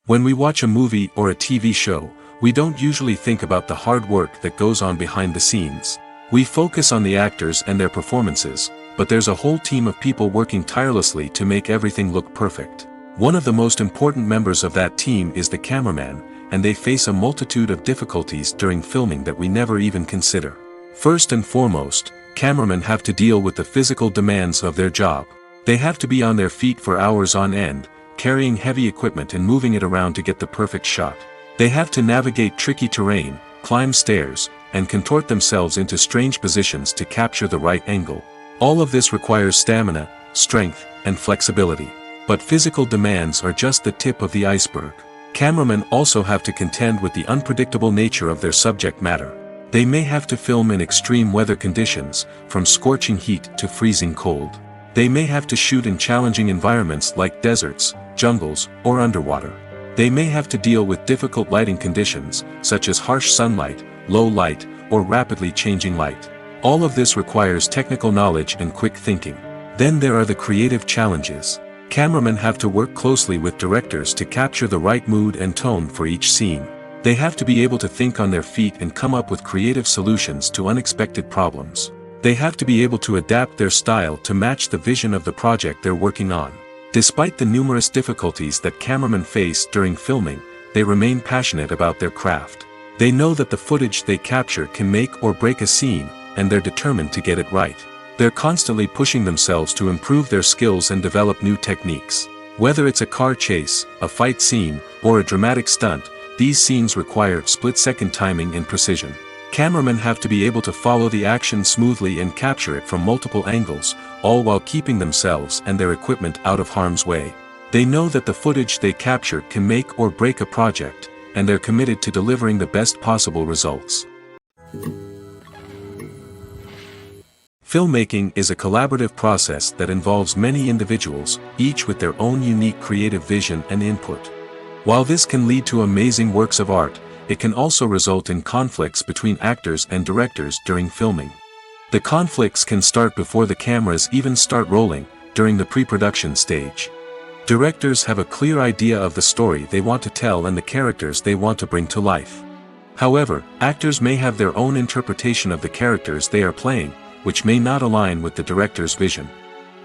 When we watch a movie or a TV show, we don't usually think about the hard work that goes on behind the scenes. We focus on the actors and their performances, but there's a whole team of people working tirelessly to make everything look perfect. One of the most important members of that team is the cameraman, and they face a multitude of difficulties during filming that we never even consider. First and foremost, cameramen have to deal with the physical demands of their job. They have to be on their feet for hours on end, carrying heavy equipment and moving it around to get the perfect shot. They have to navigate tricky terrain, climb stairs, and contort themselves into strange positions to capture the right angle. All of this requires stamina, strength, and flexibility. But physical demands are just the tip of the iceberg. Cameramen also have to contend with the unpredictable nature of their subject matter. They may have to film in extreme weather conditions, from scorching heat to freezing cold. They may have to shoot in challenging environments like deserts, jungles, or underwater. They may have to deal with difficult lighting conditions, such as harsh sunlight, low light, or rapidly changing light. All of this requires technical knowledge and quick thinking. Then there are the creative challenges. Cameramen have to work closely with directors to capture the right mood and tone for each scene. They have to be able to think on their feet and come up with creative solutions to unexpected problems. They have to be able to adapt their style to match the vision of the project they're working on. Despite the numerous difficulties that cameramen face during filming, they remain passionate about their craft. They know that the footage they capture can make or break a scene, and they're determined to get it right. They're constantly pushing themselves to improve their skills and develop new techniques. Whether it's a car chase, a fight scene, or a dramatic stunt, these scenes require split-second timing and precision. Cameramen have to be able to follow the action smoothly and capture it from multiple angles, all while keeping themselves and their equipment out of harm's way. They know that the footage they capture can make or break a project, and they're committed to delivering the best possible results. Filmmaking is a collaborative process that involves many individuals, each with their own unique creative vision and input. While this can lead to amazing works of art, it can also result in conflicts between actors and directors during filming. The conflicts can start before the cameras even start rolling, during the pre-production stage. Directors have a clear idea of the story they want to tell and the characters they want to bring to life. However, actors may have their own interpretation of the characters they are playing, which may not align with the director's vision.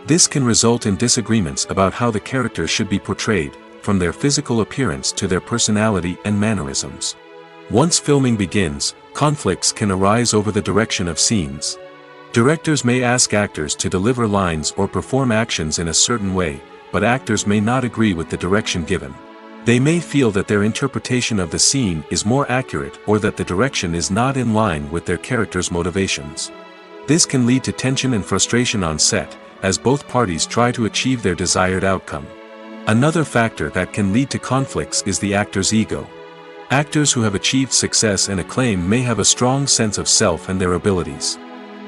This can result in disagreements about how the characters should be portrayed, from their physical appearance to their personality and mannerisms. Once filming begins, conflicts can arise over the direction of scenes. Directors may ask actors to deliver lines or perform actions in a certain way, but actors may not agree with the direction given. They may feel that their interpretation of the scene is more accurate or that the direction is not in line with their character's motivations. This can lead to tension and frustration on set, as both parties try to achieve their desired outcome. Another factor that can lead to conflicts is the actor's ego. Actors who have achieved success and acclaim may have a strong sense of self and their abilities.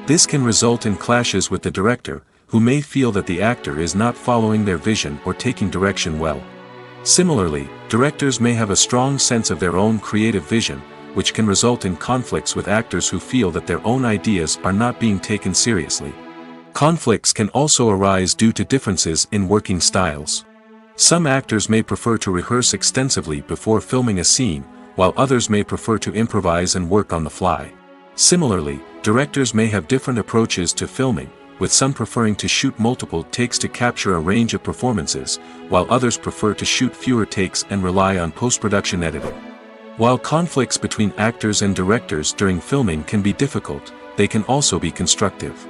This can result in clashes with the director, who may feel that the actor is not following their vision or taking direction well. Similarly, directors may have a strong sense of their own creative vision, which can result in conflicts with actors who feel that their own ideas are not being taken seriously. Conflicts can also arise due to differences in working styles. Some actors may prefer to rehearse extensively before filming a scene, while others may prefer to improvise and work on the fly. Similarly, directors may have different approaches to filming, with some preferring to shoot multiple takes to capture a range of performances, while others prefer to shoot fewer takes and rely on post-production editing. While conflicts between actors and directors during filming can be difficult, they can also be constructive.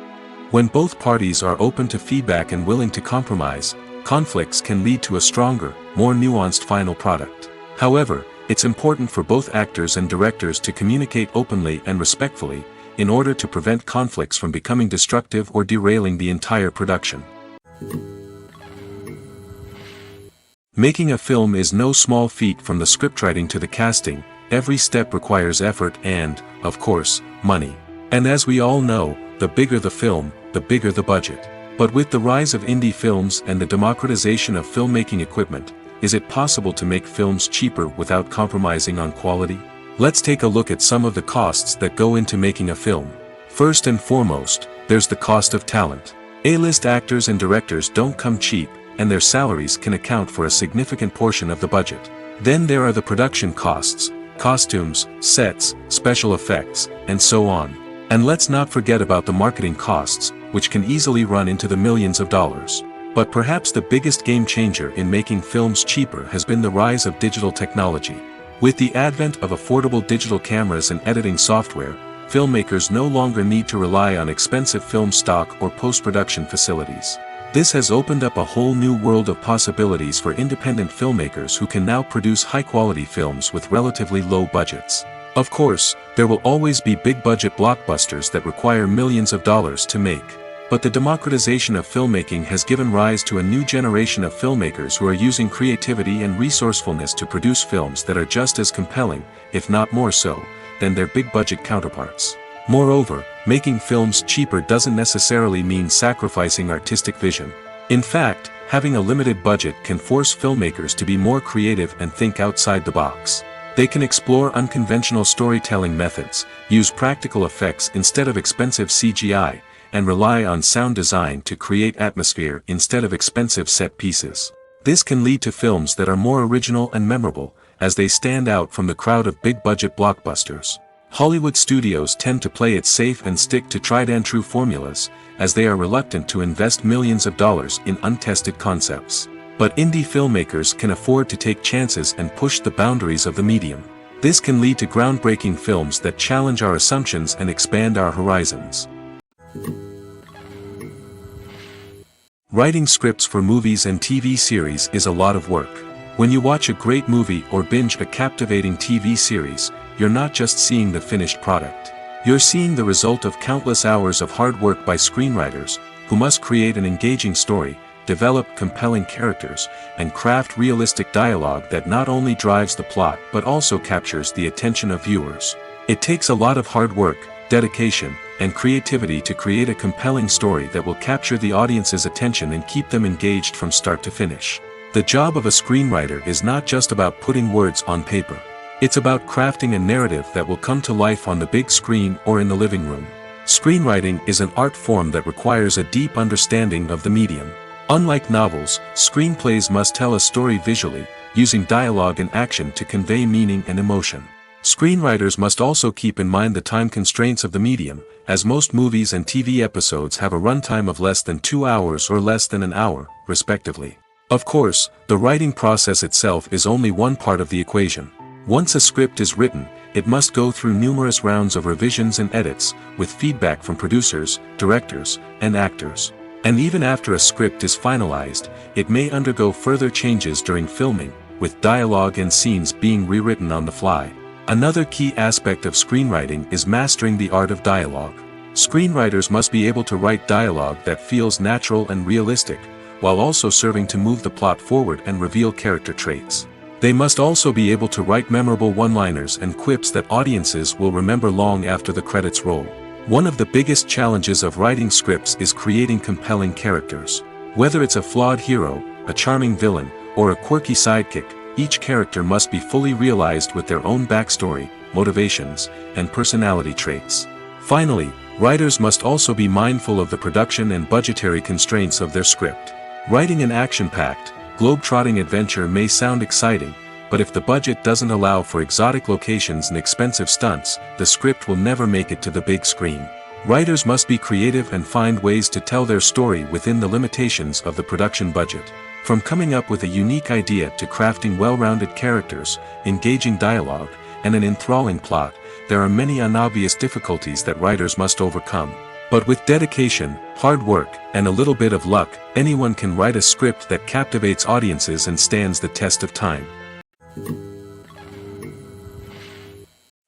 When both parties are open to feedback and willing to compromise, conflicts can lead to a stronger, more nuanced final product. However, it's important for both actors and directors to communicate openly and respectfully, in order to prevent conflicts from becoming destructive or derailing the entire production. Making a film is no small feat. From the scriptwriting to the casting, every step requires effort and, of course, money. And as we all know, the bigger the film, the bigger the budget. But with the rise of indie films and the democratization of filmmaking equipment, is it possible to make films cheaper without compromising on quality? Let's take a look at some of the costs that go into making a film. First and foremost, there's the cost of talent. A-list actors and directors don't come cheap, and their salaries can account for a significant portion of the budget. Then there are the production costs, costumes, sets, special effects, and so on. And let's not forget about the marketing costs, which can easily run into the millions of dollars. But perhaps the biggest game changer in making films cheaper has been the rise of digital technology. With the advent of affordable digital cameras and editing software, filmmakers no longer need to rely on expensive film stock or post-production facilities. This has opened up a whole new world of possibilities for independent filmmakers who can now produce high-quality films with relatively low budgets. Of course, there will always be big-budget blockbusters that require millions of dollars to make. But the democratization of filmmaking has given rise to a new generation of filmmakers who are using creativity and resourcefulness to produce films that are just as compelling, if not more so, than their big-budget counterparts. Moreover, making films cheaper doesn't necessarily mean sacrificing artistic vision. In fact, having a limited budget can force filmmakers to be more creative and think outside the box. They can explore unconventional storytelling methods, use practical effects instead of expensive CGI, and rely on sound design to create atmosphere instead of expensive set pieces. This can lead to films that are more original and memorable, as they stand out from the crowd of big-budget blockbusters. Hollywood studios tend to play it safe and stick to tried-and-true formulas, as they are reluctant to invest millions of dollars in untested concepts. But indie filmmakers can afford to take chances and push the boundaries of the medium. This can lead to groundbreaking films that challenge our assumptions and expand our horizons. Writing scripts for movies and TV series is a lot of work. When you watch a great movie or binge a captivating TV series, you're not just seeing the finished product. You're seeing the result of countless hours of hard work by screenwriters, who must create an engaging story, develop compelling characters, and craft realistic dialogue that not only drives the plot but also captures the attention of viewers. It takes a lot of hard work, dedication, and creativity to create a compelling story that will capture the audience's attention and keep them engaged from start to finish. The job of a screenwriter is not just about putting words on paper. It's about crafting a narrative that will come to life on the big screen or in the living room. Screenwriting is an art form that requires a deep understanding of the medium. Unlike novels, screenplays must tell a story visually, using dialogue and action to convey meaning and emotion. Screenwriters must also keep in mind the time constraints of the medium, as most movies and TV episodes have a runtime of less than 2 hours or less than an hour, respectively. Of course, the writing process itself is only one part of the equation. Once a script is written, it must go through numerous rounds of revisions and edits, with feedback from producers, directors, and actors. And even after a script is finalized, it may undergo further changes during filming, with dialogue and scenes being rewritten on the fly. Another key aspect of screenwriting is mastering the art of dialogue. Screenwriters must be able to write dialogue that feels natural and realistic, while also serving to move the plot forward and reveal character traits. They must also be able to write memorable one-liners and quips that audiences will remember long after the credits roll. One of the biggest challenges of writing scripts is creating compelling characters. Whether it's a flawed hero, a charming villain, or a quirky sidekick, each character must be fully realized with their own backstory, motivations, and personality traits. Finally, writers must also be mindful of the production and budgetary constraints of their script. Writing an action-packed, globe-trotting adventure may sound exciting, but if the budget doesn't allow for exotic locations and expensive stunts, the script will never make it to the big screen. Writers must be creative and find ways to tell their story within the limitations of the production budget. From coming up with a unique idea to crafting well-rounded characters, engaging dialogue, and an enthralling plot, there are many unobvious difficulties that writers must overcome. But with dedication, hard work, and a little bit of luck, anyone can write a script that captivates audiences and stands the test of time.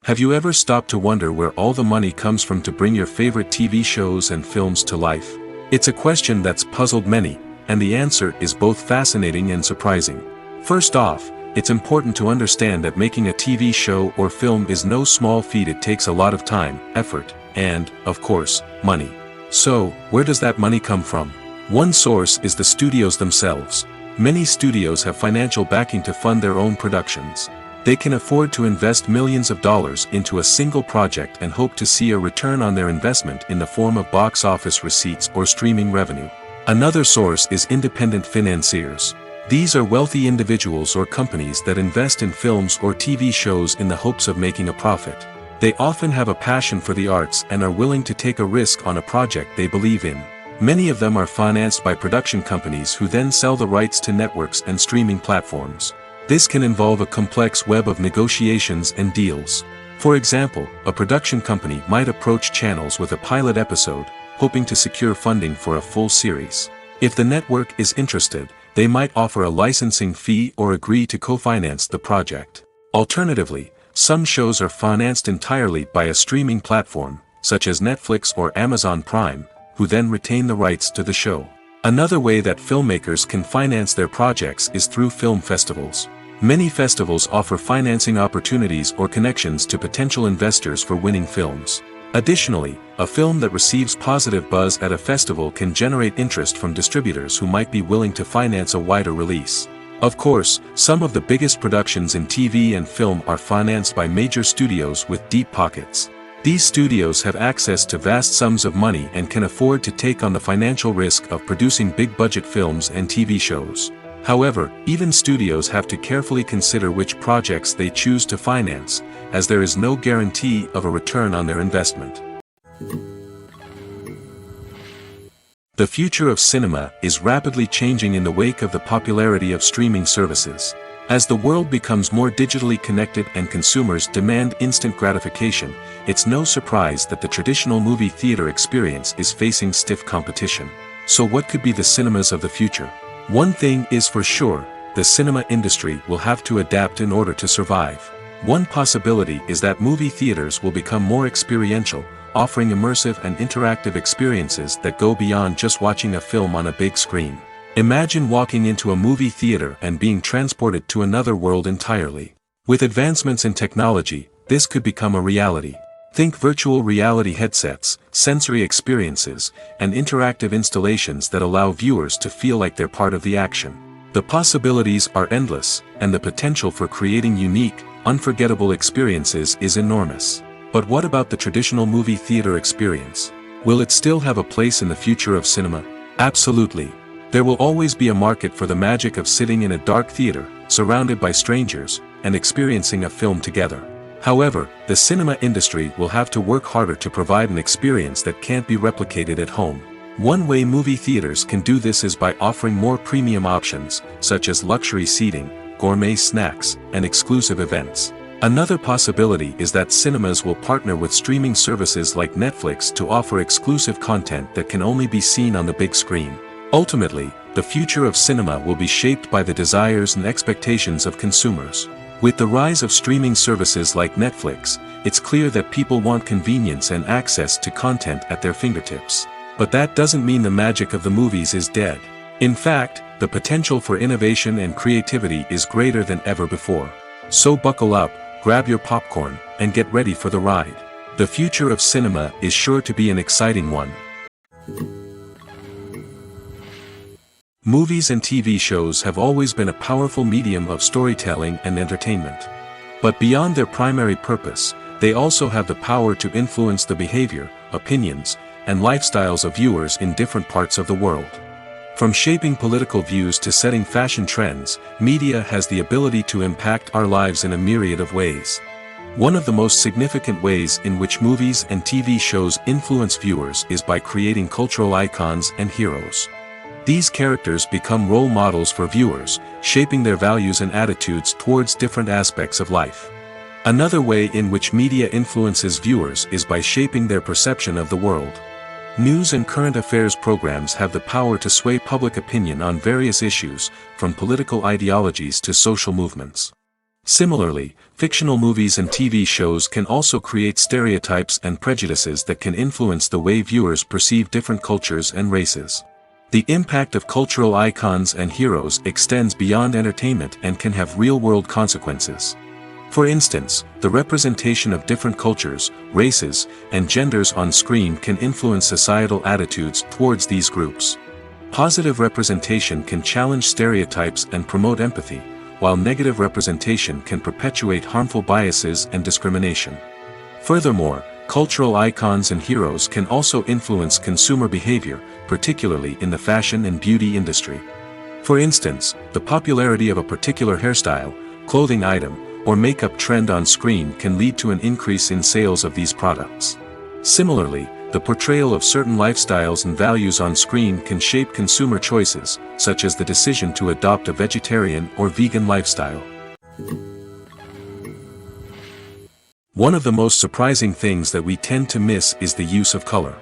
Have you ever stopped to wonder where all the money comes from to bring your favorite TV shows and films to life? It's a question that's puzzled many, and the answer is both fascinating and surprising. First off, it's important to understand that making a TV show or film is no small feat. It takes a lot of time, effort, and, of course, money. So, where does that money come from? One source is the studios themselves. Many studios have financial backing to fund their own productions. They can afford to invest millions of dollars into a single project and hope to see a return on their investment in the form of box office receipts or streaming revenue. Another source is independent financiers. These are wealthy individuals or companies that invest in films or TV shows in the hopes of making a profit. They often have a passion for the arts and are willing to take a risk on a project they believe in. Many of them are financed by production companies who then sell the rights to networks and streaming platforms. This can involve a complex web of negotiations and deals. For example, a production company might approach channels with a pilot episode, hoping to secure funding for a full series. If the network is interested, they might offer a licensing fee or agree to co-finance the project. Alternatively, some shows are financed entirely by a streaming platform, such as Netflix or Amazon Prime, who then retain the rights to the show. Another way that filmmakers can finance their projects is through film festivals. Many festivals offer financing opportunities or connections to potential investors for winning films. Additionally, a film that receives positive buzz at a festival can generate interest from distributors who might be willing to finance a wider release. Of course, some of the biggest productions in TV and film are financed by major studios with deep pockets. These studios have access to vast sums of money and can afford to take on the financial risk of producing big-budget films and TV shows. However, even studios have to carefully consider which projects they choose to finance, as there is no guarantee of a return on their investment. The future of cinema is rapidly changing in the wake of the popularity of streaming services. As the world becomes more digitally connected and consumers demand instant gratification, it's no surprise that the traditional movie theater experience is facing stiff competition. So what could be the cinemas of the future? One thing is for sure, the cinema industry will have to adapt in order to survive. One possibility is that movie theaters will become more experiential, offering immersive and interactive experiences that go beyond just watching a film on a big screen. Imagine walking into a movie theater and being transported to another world entirely. With advancements in technology, this could become a reality. Think virtual reality headsets, sensory experiences, and interactive installations that allow viewers to feel like they're part of the action. The possibilities are endless, and the potential for creating unique, unforgettable experiences is enormous. But what about the traditional movie theater experience? Will it still have a place in the future of cinema? Absolutely. There will always be a market for the magic of sitting in a dark theater, surrounded by strangers, and experiencing a film together. However, the cinema industry will have to work harder to provide an experience that can't be replicated at home. One way movie theaters can do this is by offering more premium options, such as luxury seating, gourmet snacks, and exclusive events. Another possibility is that cinemas will partner with streaming services like Netflix to offer exclusive content that can only be seen on the big screen. Ultimately, the future of cinema will be shaped by the desires and expectations of consumers. With the rise of streaming services like Netflix, it's clear that people want convenience and access to content at their fingertips. But that doesn't mean the magic of the movies is dead. In fact, the potential for innovation and creativity is greater than ever before. So buckle up, grab your popcorn, and get ready for the ride. The future of cinema is sure to be an exciting one. Movies and TV shows have always been a powerful medium of storytelling and entertainment. But beyond their primary purpose, they also have the power to influence the behavior, opinions, and lifestyles of viewers in different parts of the world. From shaping political views to setting fashion trends, media has the ability to impact our lives in a myriad of ways. One of the most significant ways in which movies and TV shows influence viewers is by creating cultural icons and heroes. These characters become role models for viewers, shaping their values and attitudes towards different aspects of life. Another way in which media influences viewers is by shaping their perception of the world. News and current affairs programs have the power to sway public opinion on various issues, from political ideologies to social movements. Similarly, fictional movies and TV shows can also create stereotypes and prejudices that can influence the way viewers perceive different cultures and races. The impact of cultural icons and heroes extends beyond entertainment and can have real-world consequences. For instance, the representation of different cultures, races, and genders on screen can influence societal attitudes towards these groups. Positive representation can challenge stereotypes and promote empathy, while negative representation can perpetuate harmful biases and discrimination. Furthermore, cultural icons and heroes can also influence consumer behavior, particularly in the fashion and beauty industry. For instance, the popularity of a particular hairstyle, clothing item, or makeup trend on screen can lead to an increase in sales of these products. Similarly, the portrayal of certain lifestyles and values on screen can shape consumer choices, such as the decision to adopt a vegetarian or vegan lifestyle. One of the most surprising things that we tend to miss is the use of color.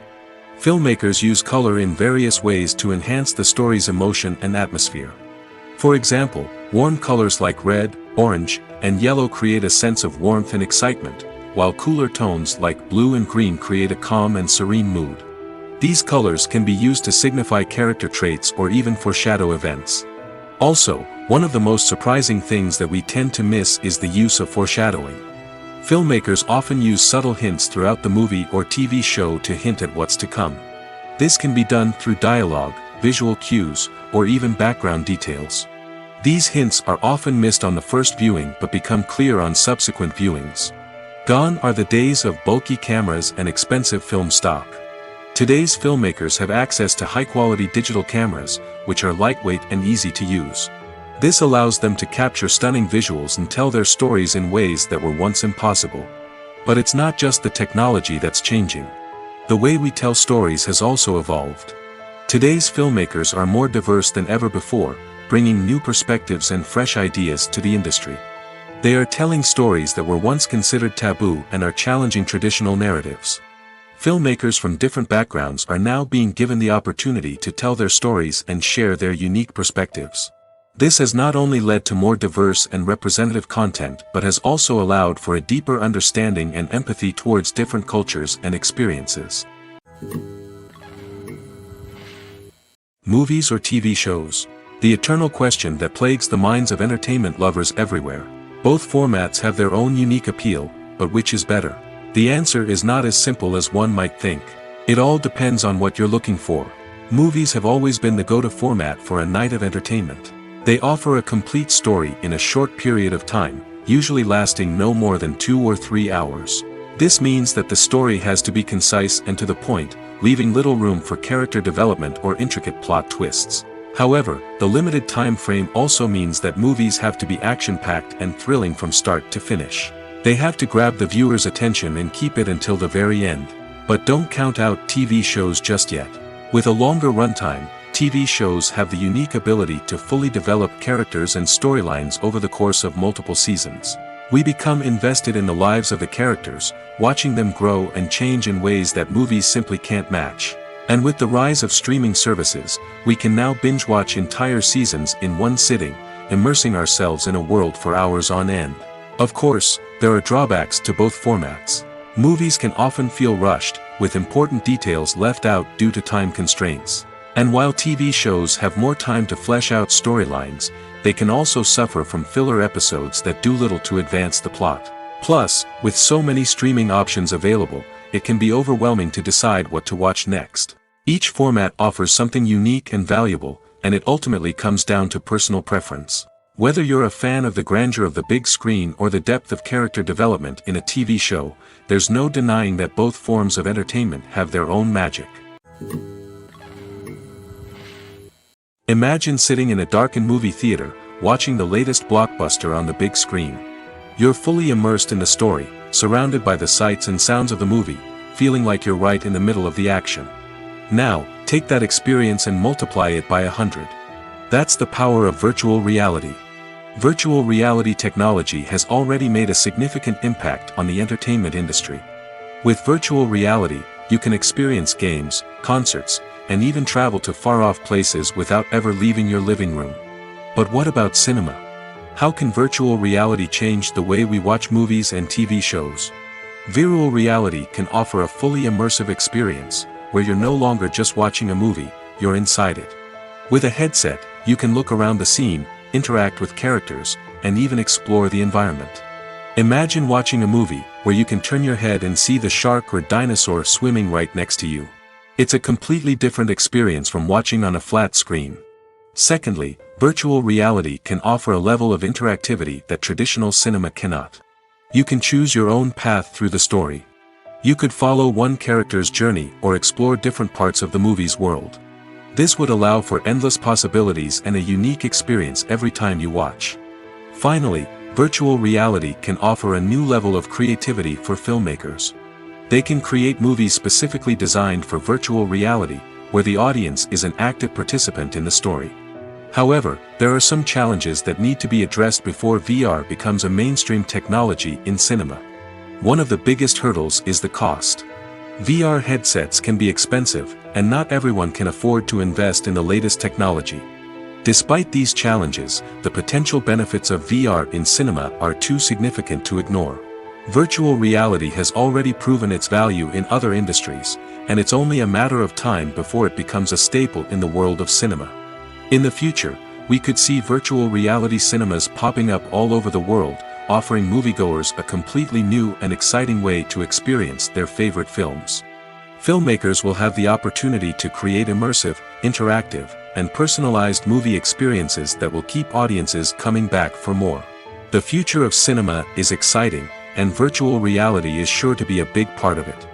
Filmmakers use color in various ways to enhance the story's emotion and atmosphere. For example, warm colors like red, orange, and yellow create a sense of warmth and excitement, while cooler tones like blue and green create a calm and serene mood. These colors can be used to signify character traits or even foreshadow events. Also, one of the most surprising things that we tend to miss is the use of foreshadowing. Filmmakers often use subtle hints throughout the movie or TV show to hint at what's to come. This can be done through dialogue, visual cues, or even background details. These hints are often missed on the first viewing but become clear on subsequent viewings. Gone are the days of bulky cameras and expensive film stock. Today's filmmakers have access to high-quality digital cameras, which are lightweight and easy to use. This allows them to capture stunning visuals and tell their stories in ways that were once impossible. But it's not just the technology that's changing. The way we tell stories has also evolved. Today's filmmakers are more diverse than ever before, bringing new perspectives and fresh ideas to the industry. They are telling stories that were once considered taboo and are challenging traditional narratives. Filmmakers from different backgrounds are now being given the opportunity to tell their stories and share their unique perspectives. This has not only led to more diverse and representative content but has also allowed for a deeper understanding and empathy towards different cultures and experiences. Movies or TV shows? The eternal question that plagues the minds of entertainment lovers everywhere. Both formats have their own unique appeal, but which is better? The answer is not as simple as one might think. It all depends on what you're looking for. Movies have always been the go-to format for a night of entertainment. They offer a complete story in a short period of time, usually lasting no more than 2 or 3 hours. This means that the story has to be concise and to the point, leaving little room for character development or intricate plot twists. However, the limited time frame also means that movies have to be action-packed and thrilling from start to finish. They have to grab the viewer's attention and keep it until the very end. But don't count out TV shows just yet. With a longer runtime, TV shows have the unique ability to fully develop characters and storylines over the course of multiple seasons. We become invested in the lives of the characters, watching them grow and change in ways that movies simply can't match. And with the rise of streaming services, we can now binge-watch entire seasons in one sitting, immersing ourselves in a world for hours on end. Of course, there are drawbacks to both formats. Movies can often feel rushed, with important details left out due to time constraints. And while TV shows have more time to flesh out storylines, they can also suffer from filler episodes that do little to advance the plot. Plus, with so many streaming options available, it can be overwhelming to decide what to watch next. Each format offers something unique and valuable, and it ultimately comes down to personal preference. Whether you're a fan of the grandeur of the big screen or the depth of character development in a TV show, there's no denying that both forms of entertainment have their own magic. Imagine sitting in a darkened movie theater, watching the latest blockbuster on the big screen. You're fully immersed in the story, surrounded by the sights and sounds of the movie, feeling like you're right in the middle of the action. Now, take that experience and multiply it by 100. That's the power of virtual reality. Virtual reality technology has already made a significant impact on the entertainment industry. With virtual reality, you can experience games, concerts, and even travel to far-off places without ever leaving your living room. But what about cinema? How can virtual reality change the way we watch movies and TV shows? Virtual reality can offer a fully immersive experience, where you're no longer just watching a movie, you're inside it. With a headset, you can look around the scene, interact with characters, and even explore the environment. Imagine watching a movie, where you can turn your head and see the shark or dinosaur swimming right next to you. It's a completely different experience from watching on a flat screen. Secondly, virtual reality can offer a level of interactivity that traditional cinema cannot. You can choose your own path through the story. You could follow one character's journey or explore different parts of the movie's world. This would allow for endless possibilities and a unique experience every time you watch. Finally, virtual reality can offer a new level of creativity for filmmakers. They can create movies specifically designed for virtual reality, where the audience is an active participant in the story. However, there are some challenges that need to be addressed before VR becomes a mainstream technology in cinema. One of the biggest hurdles is the cost. VR headsets can be expensive, and not everyone can afford to invest in the latest technology. Despite these challenges, the potential benefits of VR in cinema are too significant to ignore. Virtual reality has already proven its value in other industries, and it's only a matter of time before it becomes a staple in the world of cinema. In the future, we could see virtual reality cinemas popping up all over the world, offering moviegoers a completely new and exciting way to experience their favorite films. Filmmakers will have the opportunity to create immersive, interactive, and personalized movie experiences that will keep audiences coming back for more. The future of cinema is exciting, and virtual reality is sure to be a big part of it.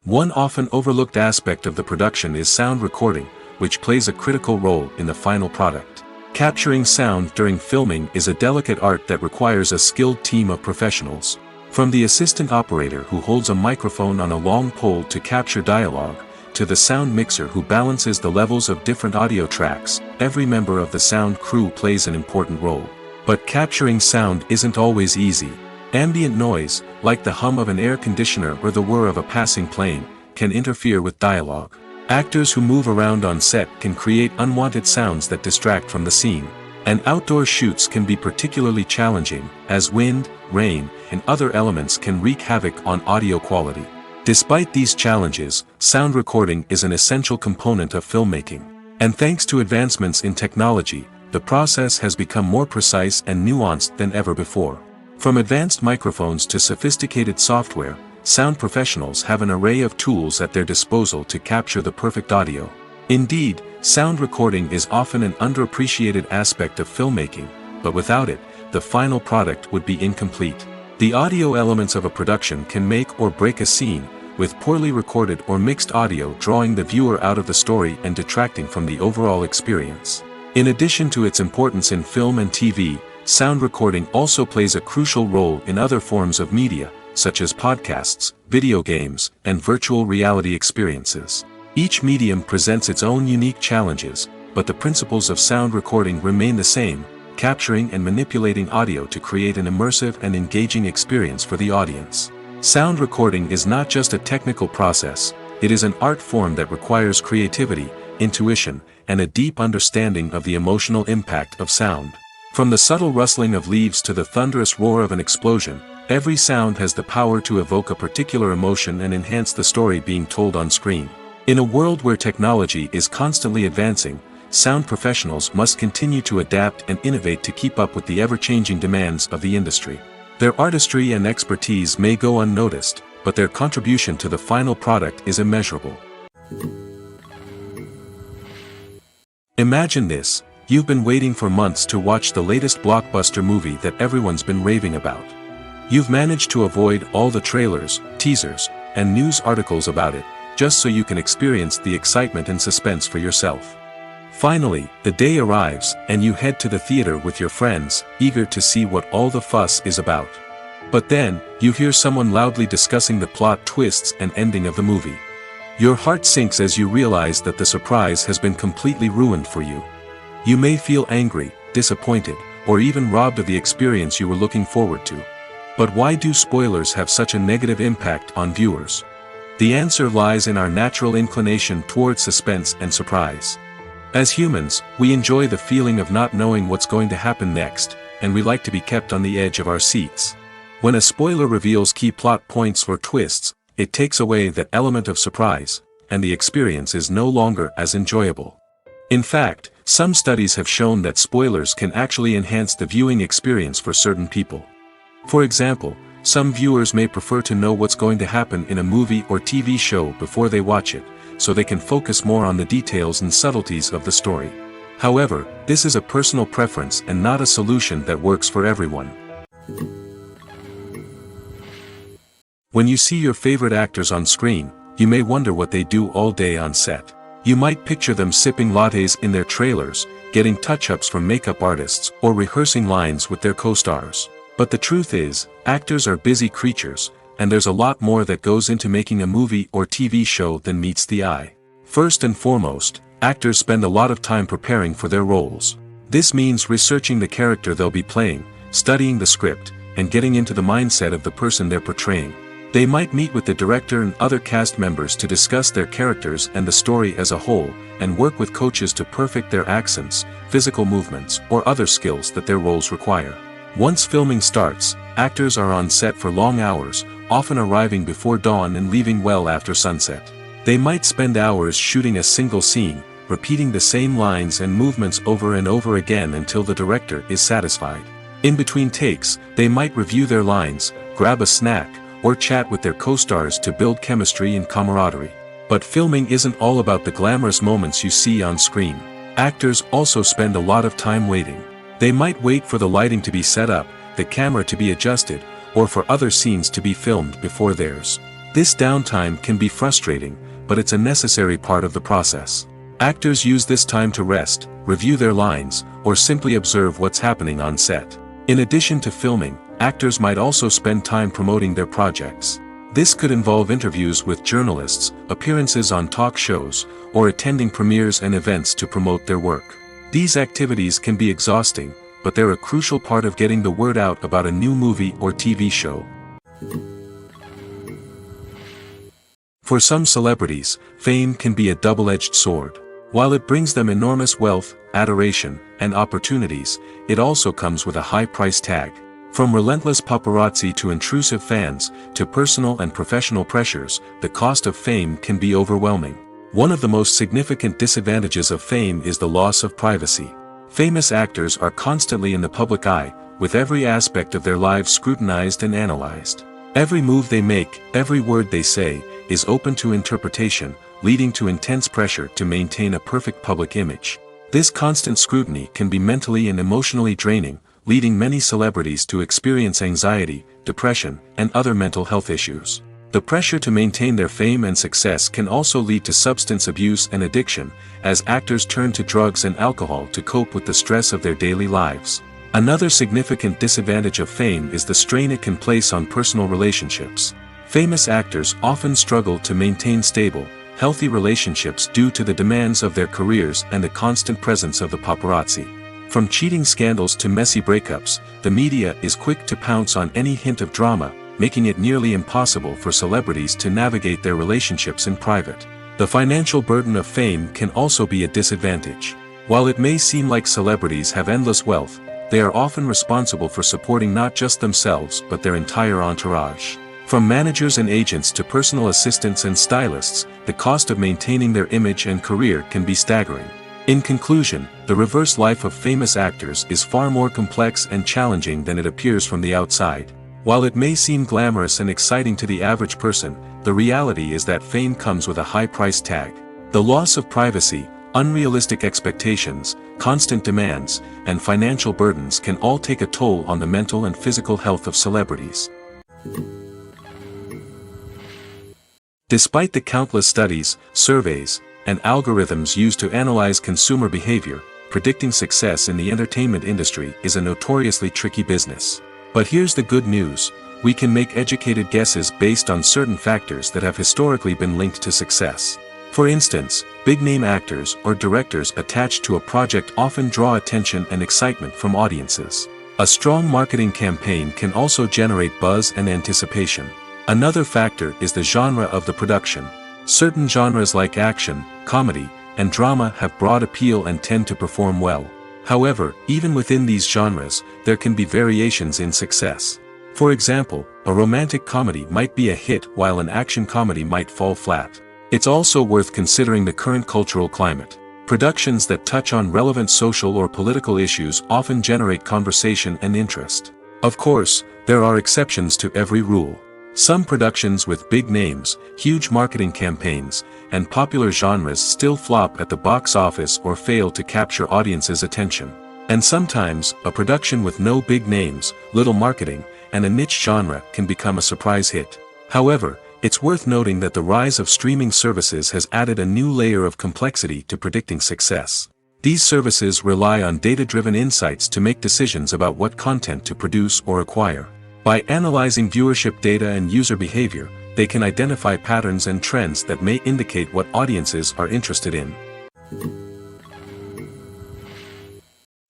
One often overlooked aspect of the production is sound recording, which plays a critical role in the final product. Capturing sound during filming is a delicate art that requires a skilled team of professionals. From the assistant operator who holds a microphone on a long pole to capture dialogue, to the sound mixer who balances the levels of different audio tracks, every member of the sound crew plays an important role. But capturing sound isn't always easy. Ambient noise, like the hum of an air conditioner or the whir of a passing plane, can interfere with dialogue. Actors who move around on set can create unwanted sounds that distract from the scene. And outdoor shoots can be particularly challenging, as wind, rain, and other elements can wreak havoc on audio quality. Despite these challenges, sound recording is an essential component of filmmaking. And thanks to advancements in technology, the process has become more precise and nuanced than ever before. From advanced microphones to sophisticated software, sound professionals have an array of tools at their disposal to capture the perfect audio. Indeed, sound recording is often an underappreciated aspect of filmmaking, but without it, the final product would be incomplete. The audio elements of a production can make or break a scene, with poorly recorded or mixed audio drawing the viewer out of the story and detracting from the overall experience. In addition to its importance in film and TV, sound recording also plays a crucial role in other forms of media, such as podcasts, video games, and virtual reality experiences. Each medium presents its own unique challenges, but the principles of sound recording remain the same, capturing and manipulating audio to create an immersive and engaging experience for the audience. Sound recording is not just a technical process, it is an art form that requires creativity, intuition, and a deep understanding of the emotional impact of sound. From the subtle rustling of leaves to the thunderous roar of an explosion, every sound has the power to evoke a particular emotion and enhance the story being told on screen. In a world where technology is constantly advancing, sound professionals must continue to adapt and innovate to keep up with the ever-changing demands of the industry. Their artistry and expertise may go unnoticed, but their contribution to the final product is immeasurable. Imagine this: you've been waiting for months to watch the latest blockbuster movie that everyone's been raving about. You've managed to avoid all the trailers, teasers, and news articles about it, just so you can experience the excitement and suspense for yourself. Finally, the day arrives, and you head to the theater with your friends, eager to see what all the fuss is about. But then, you hear someone loudly discussing the plot twists and ending of the movie. Your heart sinks as you realize that the surprise has been completely ruined for you. You may feel angry, disappointed, or even robbed of the experience you were looking forward to. But why do spoilers have such a negative impact on viewers? The answer lies in our natural inclination toward suspense and surprise. As humans, we enjoy the feeling of not knowing what's going to happen next, and we like to be kept on the edge of our seats. When a spoiler reveals key plot points or twists, it takes away that element of surprise, and the experience is no longer as enjoyable. In fact, some studies have shown that spoilers can actually enhance the viewing experience for certain people. For example, some viewers may prefer to know what's going to happen in a movie or TV show before they watch it, so they can focus more on the details and subtleties of the story. However, this is a personal preference and not a solution that works for everyone. When you see your favorite actors on screen, you may wonder what they do all day on set. You might picture them sipping lattes in their trailers, getting touch-ups from makeup artists, or rehearsing lines with their co-stars. But the truth is, actors are busy creatures, and there's a lot more that goes into making a movie or TV show than meets the eye. First and foremost, actors spend a lot of time preparing for their roles. This means researching the character they'll be playing, studying the script, and getting into the mindset of the person they're portraying. They might meet with the director and other cast members to discuss their characters and the story as a whole, and work with coaches to perfect their accents, physical movements, or other skills that their roles require. Once filming starts, actors are on set for long hours, often arriving before dawn and leaving well after sunset. They might spend hours shooting a single scene, repeating the same lines and movements over and over again until the director is satisfied. In between takes, they might review their lines, grab a snack, or chat with their co-stars to build chemistry and camaraderie. But filming isn't all about the glamorous moments you see on screen. Actors also spend a lot of time waiting. They might wait for the lighting to be set up, the camera to be adjusted, or for other scenes to be filmed before theirs. This downtime can be frustrating, but it's a necessary part of the process. Actors use this time to rest, review their lines, or simply observe what's happening on set. In addition to filming, actors might also spend time promoting their projects. This could involve interviews with journalists, appearances on talk shows, or attending premieres and events to promote their work. These activities can be exhausting, but they're a crucial part of getting the word out about a new movie or TV show. For some celebrities, fame can be a double-edged sword. While it brings them enormous wealth, adoration, and opportunities, it also comes with a high price tag. From relentless paparazzi to intrusive fans, to personal and professional pressures, the cost of fame can be overwhelming. One of the most significant disadvantages of fame is the loss of privacy. Famous actors are constantly in the public eye, with every aspect of their lives scrutinized and analyzed. Every move they make, every word they say, is open to interpretation, leading to intense pressure to maintain a perfect public image. This constant scrutiny can be mentally and emotionally draining, leading many celebrities to experience anxiety, depression, and other mental health issues. The pressure to maintain their fame and success can also lead to substance abuse and addiction, as actors turn to drugs and alcohol to cope with the stress of their daily lives. Another significant disadvantage of fame is the strain it can place on personal relationships. Famous actors often struggle to maintain stable, healthy relationships due to the demands of their careers and the constant presence of the paparazzi. From cheating scandals to messy breakups, the media is quick to pounce on any hint of drama, making it nearly impossible for celebrities to navigate their relationships in private. The financial burden of fame can also be a disadvantage. While it may seem like celebrities have endless wealth, they are often responsible for supporting not just themselves but their entire entourage. From managers and agents to personal assistants and stylists, the cost of maintaining their image and career can be staggering. In conclusion, the reverse life of famous actors is far more complex and challenging than it appears from the outside. While it may seem glamorous and exciting to the average person, the reality is that fame comes with a high price tag. The loss of privacy, unrealistic expectations, constant demands, and financial burdens can all take a toll on the mental and physical health of celebrities. Despite the countless studies, surveys, and algorithms used to analyze consumer behavior, predicting success in the entertainment industry is a notoriously tricky business. But here's the good news: we can make educated guesses based on certain factors that have historically been linked to success. For instance, big-name actors or directors attached to a project often draw attention and excitement from audiences. A strong marketing campaign can also generate buzz and anticipation. Another factor is the genre of the production. Certain genres like action, comedy, and drama have broad appeal and tend to perform well. However, even within these genres, there can be variations in success. For example, a romantic comedy might be a hit while an action comedy might fall flat. It's also worth considering the current cultural climate. Productions that touch on relevant social or political issues often generate conversation and interest. Of course, there are exceptions to every rule. Some productions with big names, huge marketing campaigns, and popular genres still flop at the box office or fail to capture audiences' attention. And sometimes, a production with no big names, little marketing, and a niche genre can become a surprise hit. However, it's worth noting that the rise of streaming services has added a new layer of complexity to predicting success. These services rely on data-driven insights to make decisions about what content to produce or acquire. By analyzing viewership data and user behavior, they can identify patterns and trends that may indicate what audiences are interested in.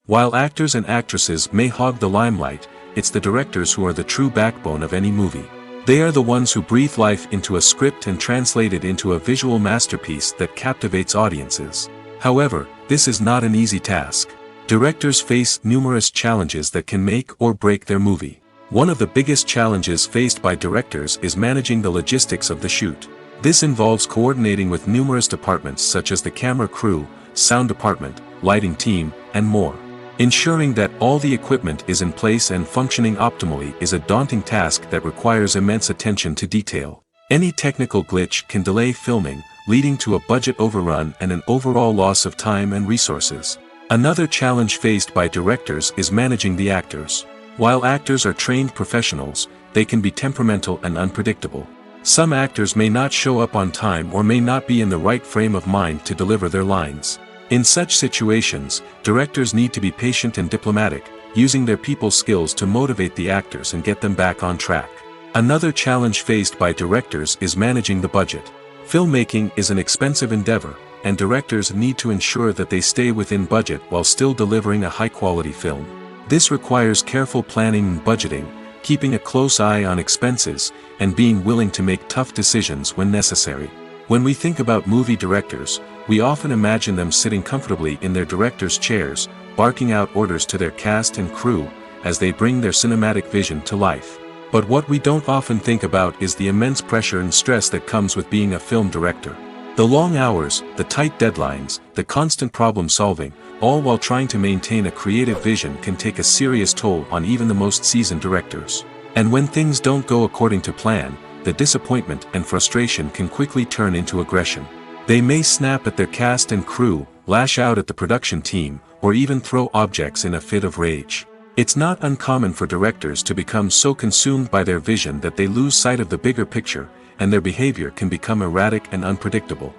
While actors and actresses may hog the limelight, it's the directors who are the true backbone of any movie. They are the ones who breathe life into a script and translate it into a visual masterpiece that captivates audiences. However, this is not an easy task. Directors face numerous challenges that can make or break their movie. One of the biggest challenges faced by directors is managing the logistics of the shoot. This involves coordinating with numerous departments such as the camera crew, sound department, lighting team, and more. Ensuring that all the equipment is in place and functioning optimally is a daunting task that requires immense attention to detail. Any technical glitch can delay filming, leading to a budget overrun and an overall loss of time and resources. Another challenge faced by directors is managing the actors. While actors are trained professionals, they can be temperamental and unpredictable. Some actors may not show up on time or may not be in the right frame of mind to deliver their lines. In such situations, directors need to be patient and diplomatic, using their people skills to motivate the actors and get them back on track. Another challenge faced by directors is managing the budget. Filmmaking is an expensive endeavor, and directors need to ensure that they stay within budget while still delivering a high-quality film. This requires careful planning and budgeting, keeping a close eye on expenses, and being willing to make tough decisions when necessary. When we think about movie directors, we often imagine them sitting comfortably in their director's chairs, barking out orders to their cast and crew, as they bring their cinematic vision to life. But what we don't often think about is the immense pressure and stress that comes with being a film director. The long hours, the tight deadlines, the constant problem solving, all while trying to maintain a creative vision can take a serious toll on even the most seasoned directors. And when things don't go according to plan, the disappointment and frustration can quickly turn into aggression. They may snap at their cast and crew, lash out at the production team, or even throw objects in a fit of rage. It's not uncommon for directors to become so consumed by their vision that they lose sight of the bigger picture, and their behavior can become erratic and unpredictable.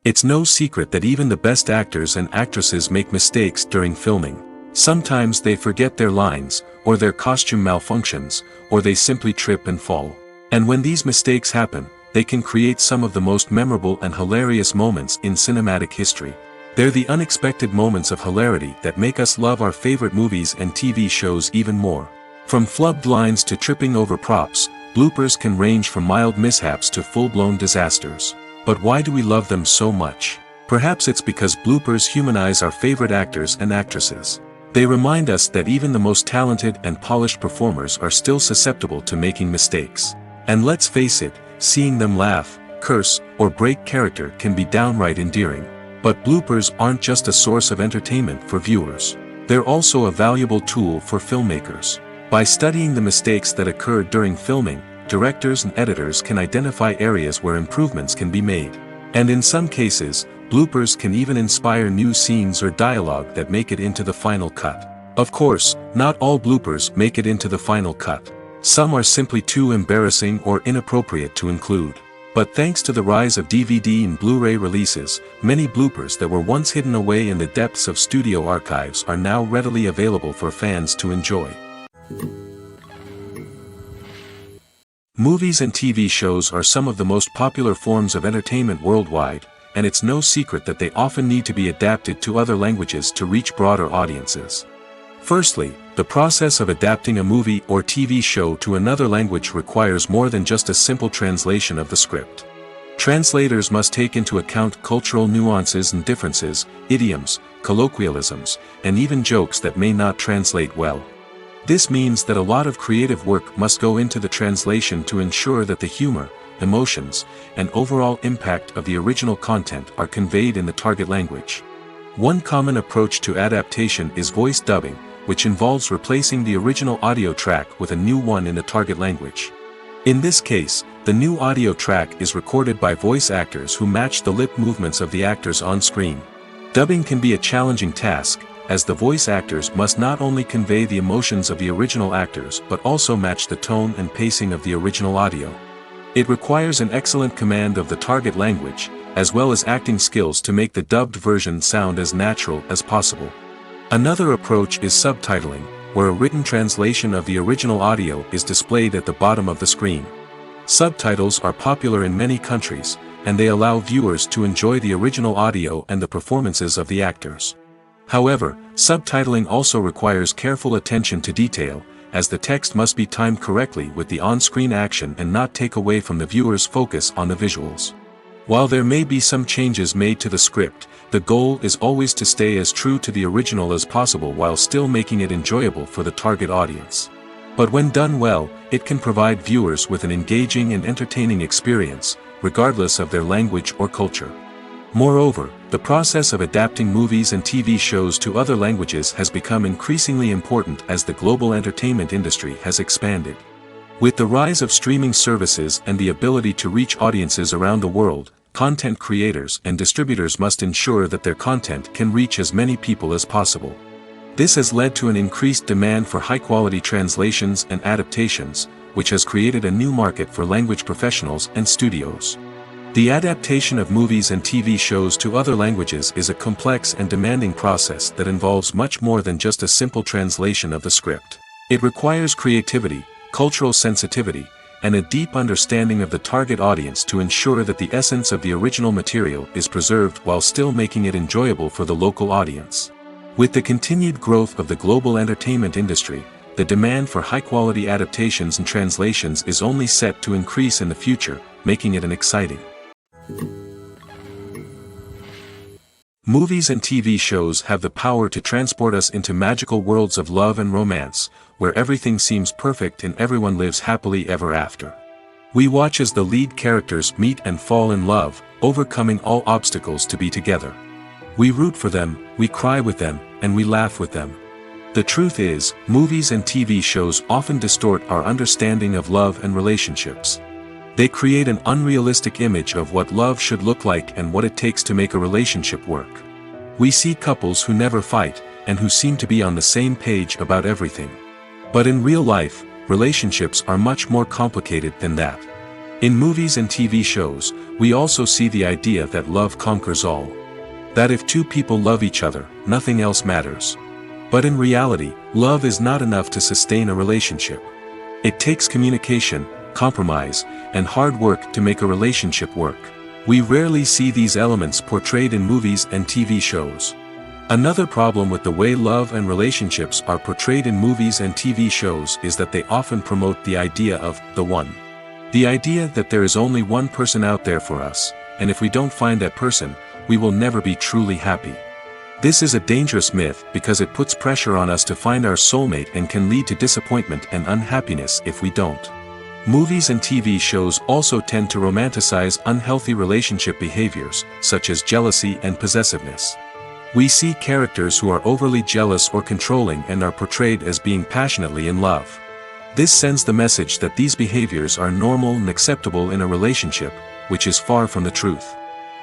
It's no secret that even the best actors and actresses make mistakes during filming. Sometimes they forget their lines, or their costume malfunctions, or they simply trip and fall. And when these mistakes happen, they can create some of the most memorable and hilarious moments in cinematic history. They're the unexpected moments of hilarity that make us love our favorite movies and TV shows even more. From flubbed lines to tripping over props, bloopers can range from mild mishaps to full-blown disasters. But why do we love them so much? Perhaps it's because bloopers humanize our favorite actors and actresses. They remind us that even the most talented and polished performers are still susceptible to making mistakes. And let's face it, seeing them laugh, curse, or break character can be downright endearing. But bloopers aren't just a source of entertainment for viewers. They're also a valuable tool for filmmakers. By studying the mistakes that occurred during filming, directors and editors can identify areas where improvements can be made. And in some cases, bloopers can even inspire new scenes or dialogue that make it into the final cut. Of course, not all bloopers make it into the final cut. Some are simply too embarrassing or inappropriate to include. But thanks to the rise of DVD and Blu-ray releases, many bloopers that were once hidden away in the depths of studio archives are now readily available for fans to enjoy. Movies and TV shows are some of the most popular forms of entertainment worldwide, and it's no secret that they often need to be adapted to other languages to reach broader audiences. Firstly, the process of adapting a movie or TV show to another language requires more than just a simple translation of the script. Translators must take into account cultural nuances and differences, idioms, colloquialisms, and even jokes that may not translate well. This means that a lot of creative work must go into the translation to ensure that the humor, emotions, and overall impact of the original content are conveyed in the target language. One common approach to adaptation is voice dubbing, which involves replacing the original audio track with a new one in the target language. In this case, the new audio track is recorded by voice actors who match the lip movements of the actors on screen. Dubbing can be a challenging task, as the voice actors must not only convey the emotions of the original actors but also match the tone and pacing of the original audio. It requires an excellent command of the target language, as well as acting skills to make the dubbed version sound as natural as possible. Another approach is subtitling, where a written translation of the original audio is displayed at the bottom of the screen. Subtitles are popular in many countries, and they allow viewers to enjoy the original audio and the performances of the actors. However, subtitling also requires careful attention to detail, as the text must be timed correctly with the on-screen action and not take away from the viewer's focus on the visuals. While there may be some changes made to the script, the goal is always to stay as true to the original as possible while still making it enjoyable for the target audience. But when done well, it can provide viewers with an engaging and entertaining experience, regardless of their language or culture. Moreover, the process of adapting movies and TV shows to other languages has become increasingly important as the global entertainment industry has expanded. With the rise of streaming services and the ability to reach audiences around the world, content creators and distributors must ensure that their content can reach as many people as possible. This has led to an increased demand for high-quality translations and adaptations, which has created a new market for language professionals and studios. The adaptation of movies and TV shows to other languages is a complex and demanding process that involves much more than just a simple translation of the script. It requires creativity, cultural sensitivity, and a deep understanding of the target audience to ensure that the essence of the original material is preserved while still making it enjoyable for the local audience. With the continued growth of the global entertainment industry, the demand for high-quality adaptations and translations is only set to increase in the future, making it an exciting. Movies and TV shows have the power to transport us into magical worlds of love and romance, where everything seems perfect and everyone lives happily ever after. We watch as the lead characters meet and fall in love, overcoming all obstacles to be together. We root for them, we cry with them, and we laugh with them. The truth is, movies and TV shows often distort our understanding of love and relationships. They create an unrealistic image of what love should look like and what it takes to make a relationship work. We see couples who never fight, and who seem to be on the same page about everything. But in real life, relationships are much more complicated than that. In movies and TV shows, we also see the idea that love conquers all. That if two people love each other, nothing else matters. But in reality, love is not enough to sustain a relationship. It takes communication, compromise, and hard work to make a relationship work. We rarely see these elements portrayed in movies and TV shows. Another problem with the way love and relationships are portrayed in movies and TV shows is that they often promote the idea of the one. The idea that there is only one person out there for us, and if we don't find that person, we will never be truly happy. This is a dangerous myth because it puts pressure on us to find our soulmate and can lead to disappointment and unhappiness if we don't. Movies and TV shows also tend to romanticize unhealthy relationship behaviors, such as jealousy and possessiveness. We see characters who are overly jealous or controlling and are portrayed as being passionately in love. This sends the message that these behaviors are normal and acceptable in a relationship, which is far from the truth.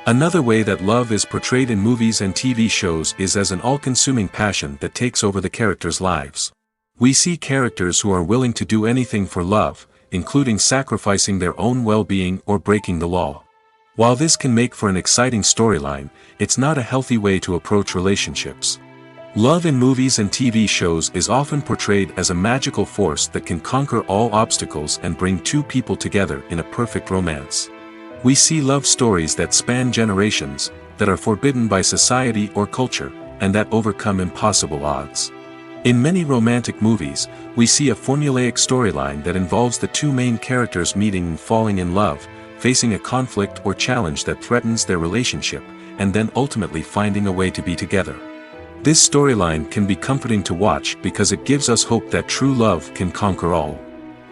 Another way that love is portrayed in movies and TV shows is as an all-consuming passion that takes over the characters' lives. We see characters who are willing to do anything for love, including sacrificing their own well-being or breaking the law. While this can make for an exciting storyline, it's not a healthy way to approach relationships. Love in movies and TV shows is often portrayed as a magical force that can conquer all obstacles and bring two people together in a perfect romance. We see love stories that span generations, that are forbidden by society or culture, and that overcome impossible odds. In many romantic movies, we see a formulaic storyline that involves the two main characters meeting and falling in love, facing a conflict or challenge that threatens their relationship, and then ultimately finding a way to be together. This storyline can be comforting to watch because it gives us hope that true love can conquer all.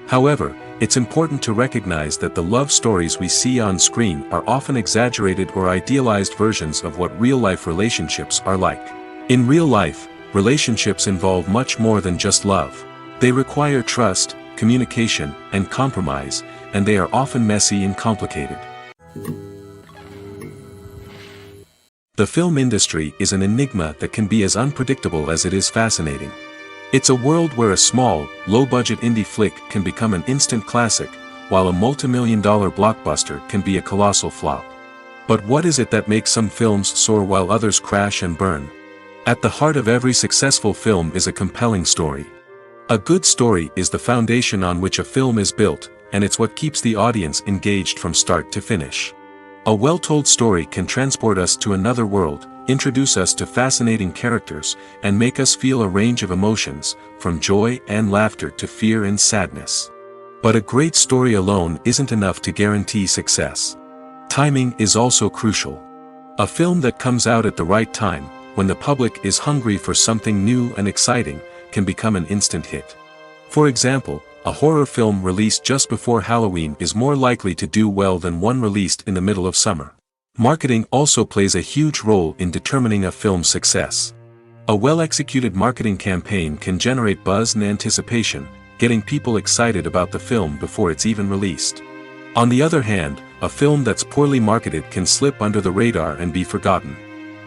However, it's important to recognize that the love stories we see on screen are often exaggerated or idealized versions of what real-life relationships are like. In real life, relationships involve much more than just love. They require trust, communication, and compromise, and they are often messy and complicated. The film industry is an enigma that can be as unpredictable as it is fascinating. It's a world where a small, low-budget indie flick can become an instant classic, while a multi-million-dollar blockbuster can be a colossal flop. But what is it that makes some films soar while others crash and burn? At the heart of every successful film is a compelling story. A good story is the foundation on which a film is built, and it's what keeps the audience engaged from start to finish. A well-told story can transport us to another world, introduce us to fascinating characters, and make us feel a range of emotions, from joy and laughter to fear and sadness. But a great story alone isn't enough to guarantee success. Timing is also crucial. A film that comes out at the right time, when the public is hungry for something new and exciting, can become an instant hit. For example, a horror film released just before Halloween is more likely to do well than one released in the middle of summer. Marketing also plays a huge role in determining a film's success. A well-executed marketing campaign can generate buzz and anticipation, getting people excited about the film before it's even released. On the other hand, a film that's poorly marketed can slip under the radar and be forgotten.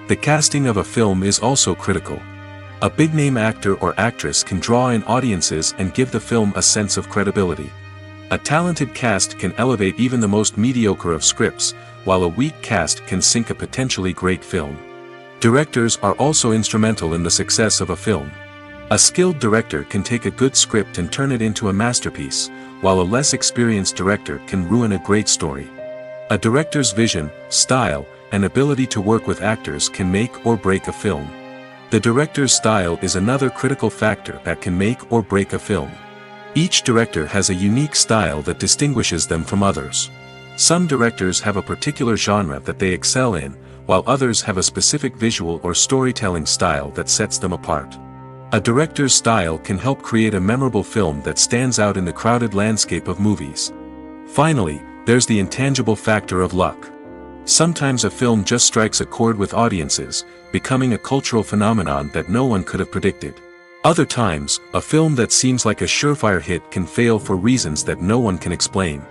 The casting of a film is also critical. A big-name actor or actress can draw in audiences and give the film a sense of credibility. A talented cast can elevate even the most mediocre of scripts, while a weak cast can sink a potentially great film. Directors are also instrumental in the success of a film. A skilled director can take a good script and turn it into a masterpiece, while a less experienced director can ruin a great story. A director's vision, style, and ability to work with actors can make or break a film. The director's style is another critical factor that can make or break a film. Each director has a unique style that distinguishes them from others. Some directors have a particular genre that they excel in, while others have a specific visual or storytelling style that sets them apart. A director's style can help create a memorable film that stands out in the crowded landscape of movies. Finally, there's the intangible factor of luck. Sometimes a film just strikes a chord with audiences, becoming a cultural phenomenon that no one could have predicted. Other times, a film that seems like a surefire hit can fail for reasons that no one can explain.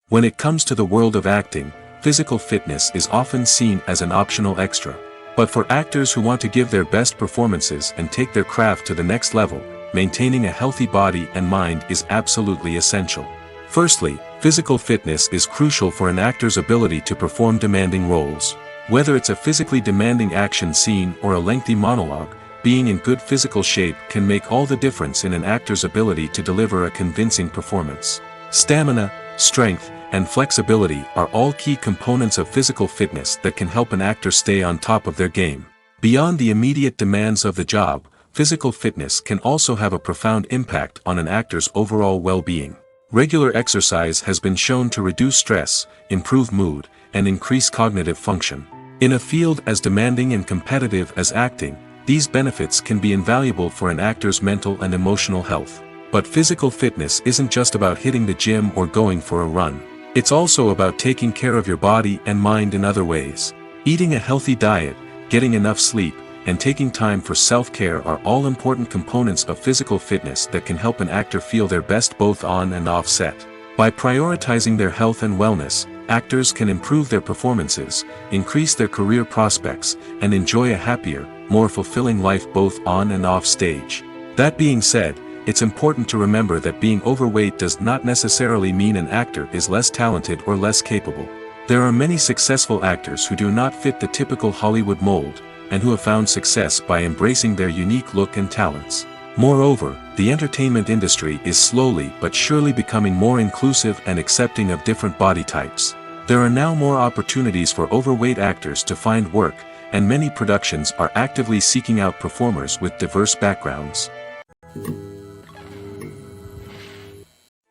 When it comes to the world of acting, physical fitness is often seen as an optional extra. But for actors who want to give their best performances and take their craft to the next level, maintaining a healthy body and mind is absolutely essential. Firstly, physical fitness is crucial for an actor's ability to perform demanding roles. Whether it's a physically demanding action scene or a lengthy monologue, being in good physical shape can make all the difference in an actor's ability to deliver a convincing performance. Stamina, strength, and flexibility are all key components of physical fitness that can help an actor stay on top of their game. Beyond the immediate demands of the job, physical fitness can also have a profound impact on an actor's overall well-being. Regular exercise has been shown to reduce stress, improve mood, and increase cognitive function. In a field as demanding and competitive as acting, these benefits can be invaluable for an actor's mental and emotional health. But physical fitness isn't just about hitting the gym or going for a run. It's also about taking care of your body and mind in other ways. Eating a healthy diet, getting enough sleep, and taking time for self-care are all important components of physical fitness that can help an actor feel their best both on and off set. By prioritizing their health and wellness, actors can improve their performances, increase their career prospects, and enjoy a happier, more fulfilling life both on and off stage. That being said, it's important to remember that being overweight does not necessarily mean an actor is less talented or less capable. There are many successful actors who do not fit the typical Hollywood mold, and who have found success by embracing their unique look and talents. Moreover, the entertainment industry is slowly but surely becoming more inclusive and accepting of different body types. There are now more opportunities for overweight actors to find work, and many productions are actively seeking out performers with diverse backgrounds.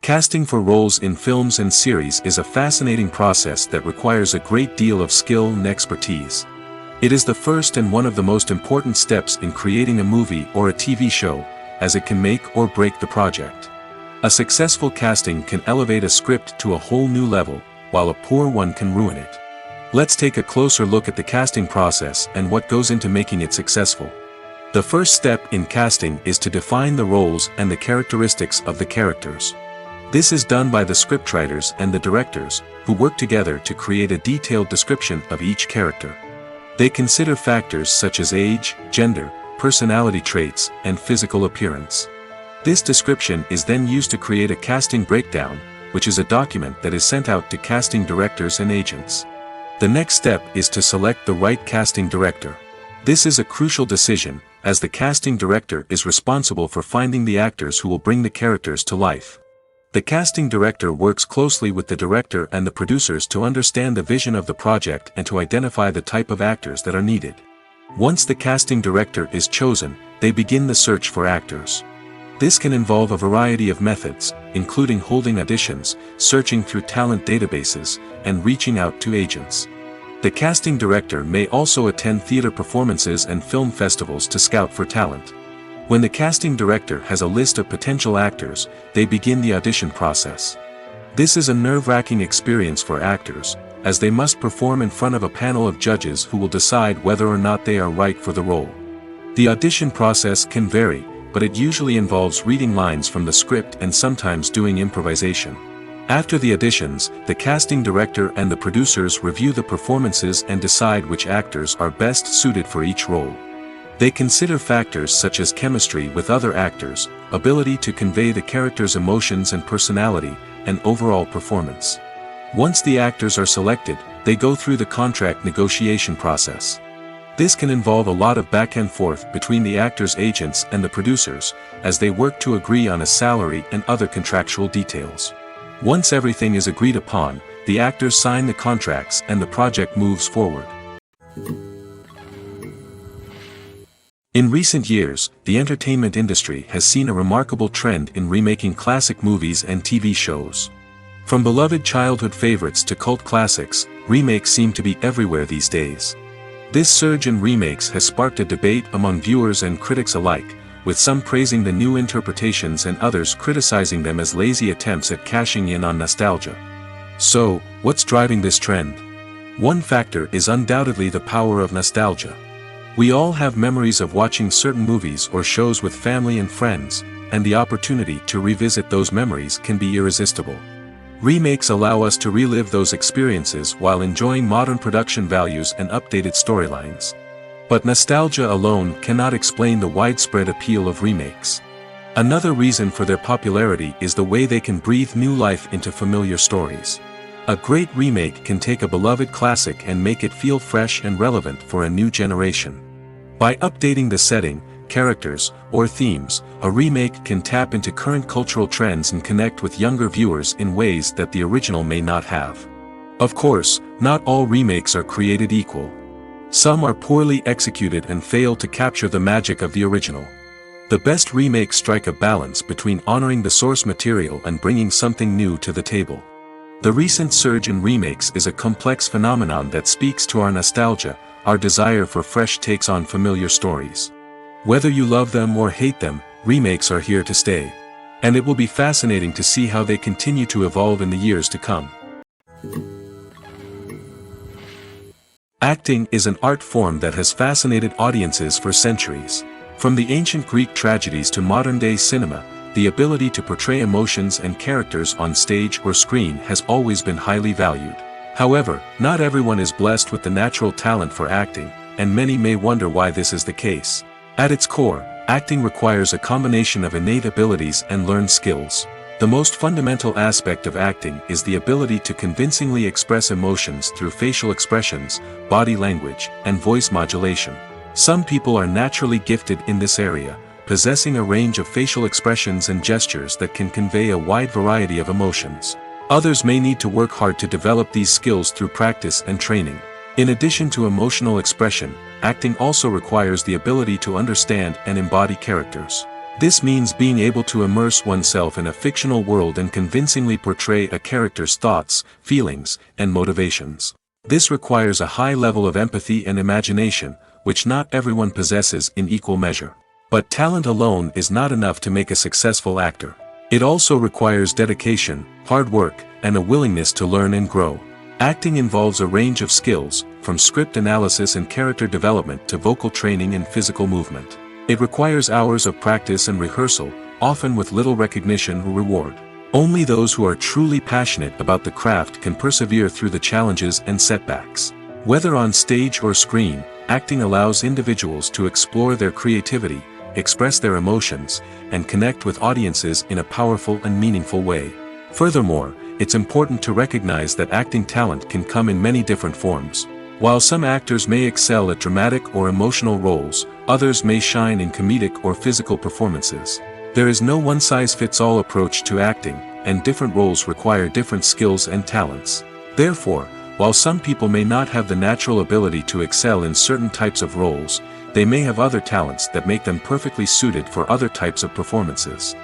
Casting for roles in films and series is a fascinating process that requires a great deal of skill and expertise. It is the first and one of the most important steps in creating a movie or a TV show, as it can make or break the project. A successful casting can elevate a script to a whole new level, while a poor one can ruin it. Let's take a closer look at the casting process and what goes into making it successful. The first step in casting is to define the roles and the characteristics of the characters. This is done by the scriptwriters and the directors, who work together to create a detailed description of each character. They consider factors such as age, gender, personality traits, and physical appearance. This description is then used to create a casting breakdown, which is a document that is sent out to casting directors and agents. The next step is to select the right casting director. This is a crucial decision, as the casting director is responsible for finding the actors who will bring the characters to life. The casting director works closely with the director and the producers to understand the vision of the project and to identify the type of actors that are needed. Once the casting director is chosen, they begin the search for actors. This can involve a variety of methods, including holding auditions, searching through talent databases, and reaching out to agents. The casting director may also attend theater performances and film festivals to scout for talent. When the casting director has a list of potential actors, they begin the audition process. This is a nerve-wracking experience for actors, as they must perform in front of a panel of judges who will decide whether or not they are right for the role. The audition process can vary, but it usually involves reading lines from the script and sometimes doing improvisation. After the auditions, the casting director and the producers review the performances and decide which actors are best suited for each role. They consider factors such as chemistry with other actors, ability to convey the character's emotions and personality, and overall performance. Once the actors are selected, they go through the contract negotiation process. This can involve a lot of back and forth between the actors' agents and the producers, as they work to agree on a salary and other contractual details. Once everything is agreed upon, the actors sign the contracts and the project moves forward. In recent years, the entertainment industry has seen a remarkable trend in remaking classic movies and TV shows. From beloved childhood favorites to cult classics, remakes seem to be everywhere these days. This surge in remakes has sparked a debate among viewers and critics alike, with some praising the new interpretations and others criticizing them as lazy attempts at cashing in on nostalgia. So, what's driving this trend? One factor is undoubtedly the power of nostalgia. We all have memories of watching certain movies or shows with family and friends, and the opportunity to revisit those memories can be irresistible. Remakes allow us to relive those experiences while enjoying modern production values and updated storylines. But nostalgia alone cannot explain the widespread appeal of remakes. Another reason for their popularity is the way they can breathe new life into familiar stories. A great remake can take a beloved classic and make it feel fresh and relevant for a new generation. By updating the setting, characters, or themes, a remake can tap into current cultural trends and connect with younger viewers in ways that the original may not have. Of course, not all remakes are created equal. Some are poorly executed and fail to capture the magic of the original. The best remakes strike a balance between honoring the source material and bringing something new to the table. The recent surge in remakes is a complex phenomenon that speaks to our nostalgia, our desire for fresh takes on familiar stories. Whether you love them or hate them, remakes are here to stay. And it will be fascinating to see how they continue to evolve in the years to come. Acting is an art form that has fascinated audiences for centuries. From the ancient Greek tragedies to modern-day cinema, the ability to portray emotions and characters on stage or screen has always been highly valued. However, not everyone is blessed with the natural talent for acting, and many may wonder why this is the case. At its core, acting requires a combination of innate abilities and learned skills. The most fundamental aspect of acting is the ability to convincingly express emotions through facial expressions, body language, and voice modulation. Some people are naturally gifted in this area, possessing a range of facial expressions and gestures that can convey a wide variety of emotions. Others may need to work hard to develop these skills through practice and training. In addition to emotional expression, acting also requires the ability to understand and embody characters. This means being able to immerse oneself in a fictional world and convincingly portray a character's thoughts, feelings, and motivations. This requires a high level of empathy and imagination, which not everyone possesses in equal measure. But talent alone is not enough to make a successful actor. It also requires dedication, hard work, and a willingness to learn and grow. Acting involves a range of skills, from script analysis and character development to vocal training and physical movement. It requires hours of practice and rehearsal, often with little recognition or reward. Only those who are truly passionate about the craft can persevere through the challenges and setbacks. Whether on stage or screen, acting allows individuals to explore their creativity, express their emotions, and connect with audiences in a powerful and meaningful way. Furthermore, it's important to recognize that acting talent can come in many different forms. While some actors may excel at dramatic or emotional roles, others may shine in comedic or physical performances. There is no one-size-fits-all approach to acting, and different roles require different skills and talents. Therefore, while some people may not have the natural ability to excel in certain types of roles, they may have other talents that make them perfectly suited for other types of performances.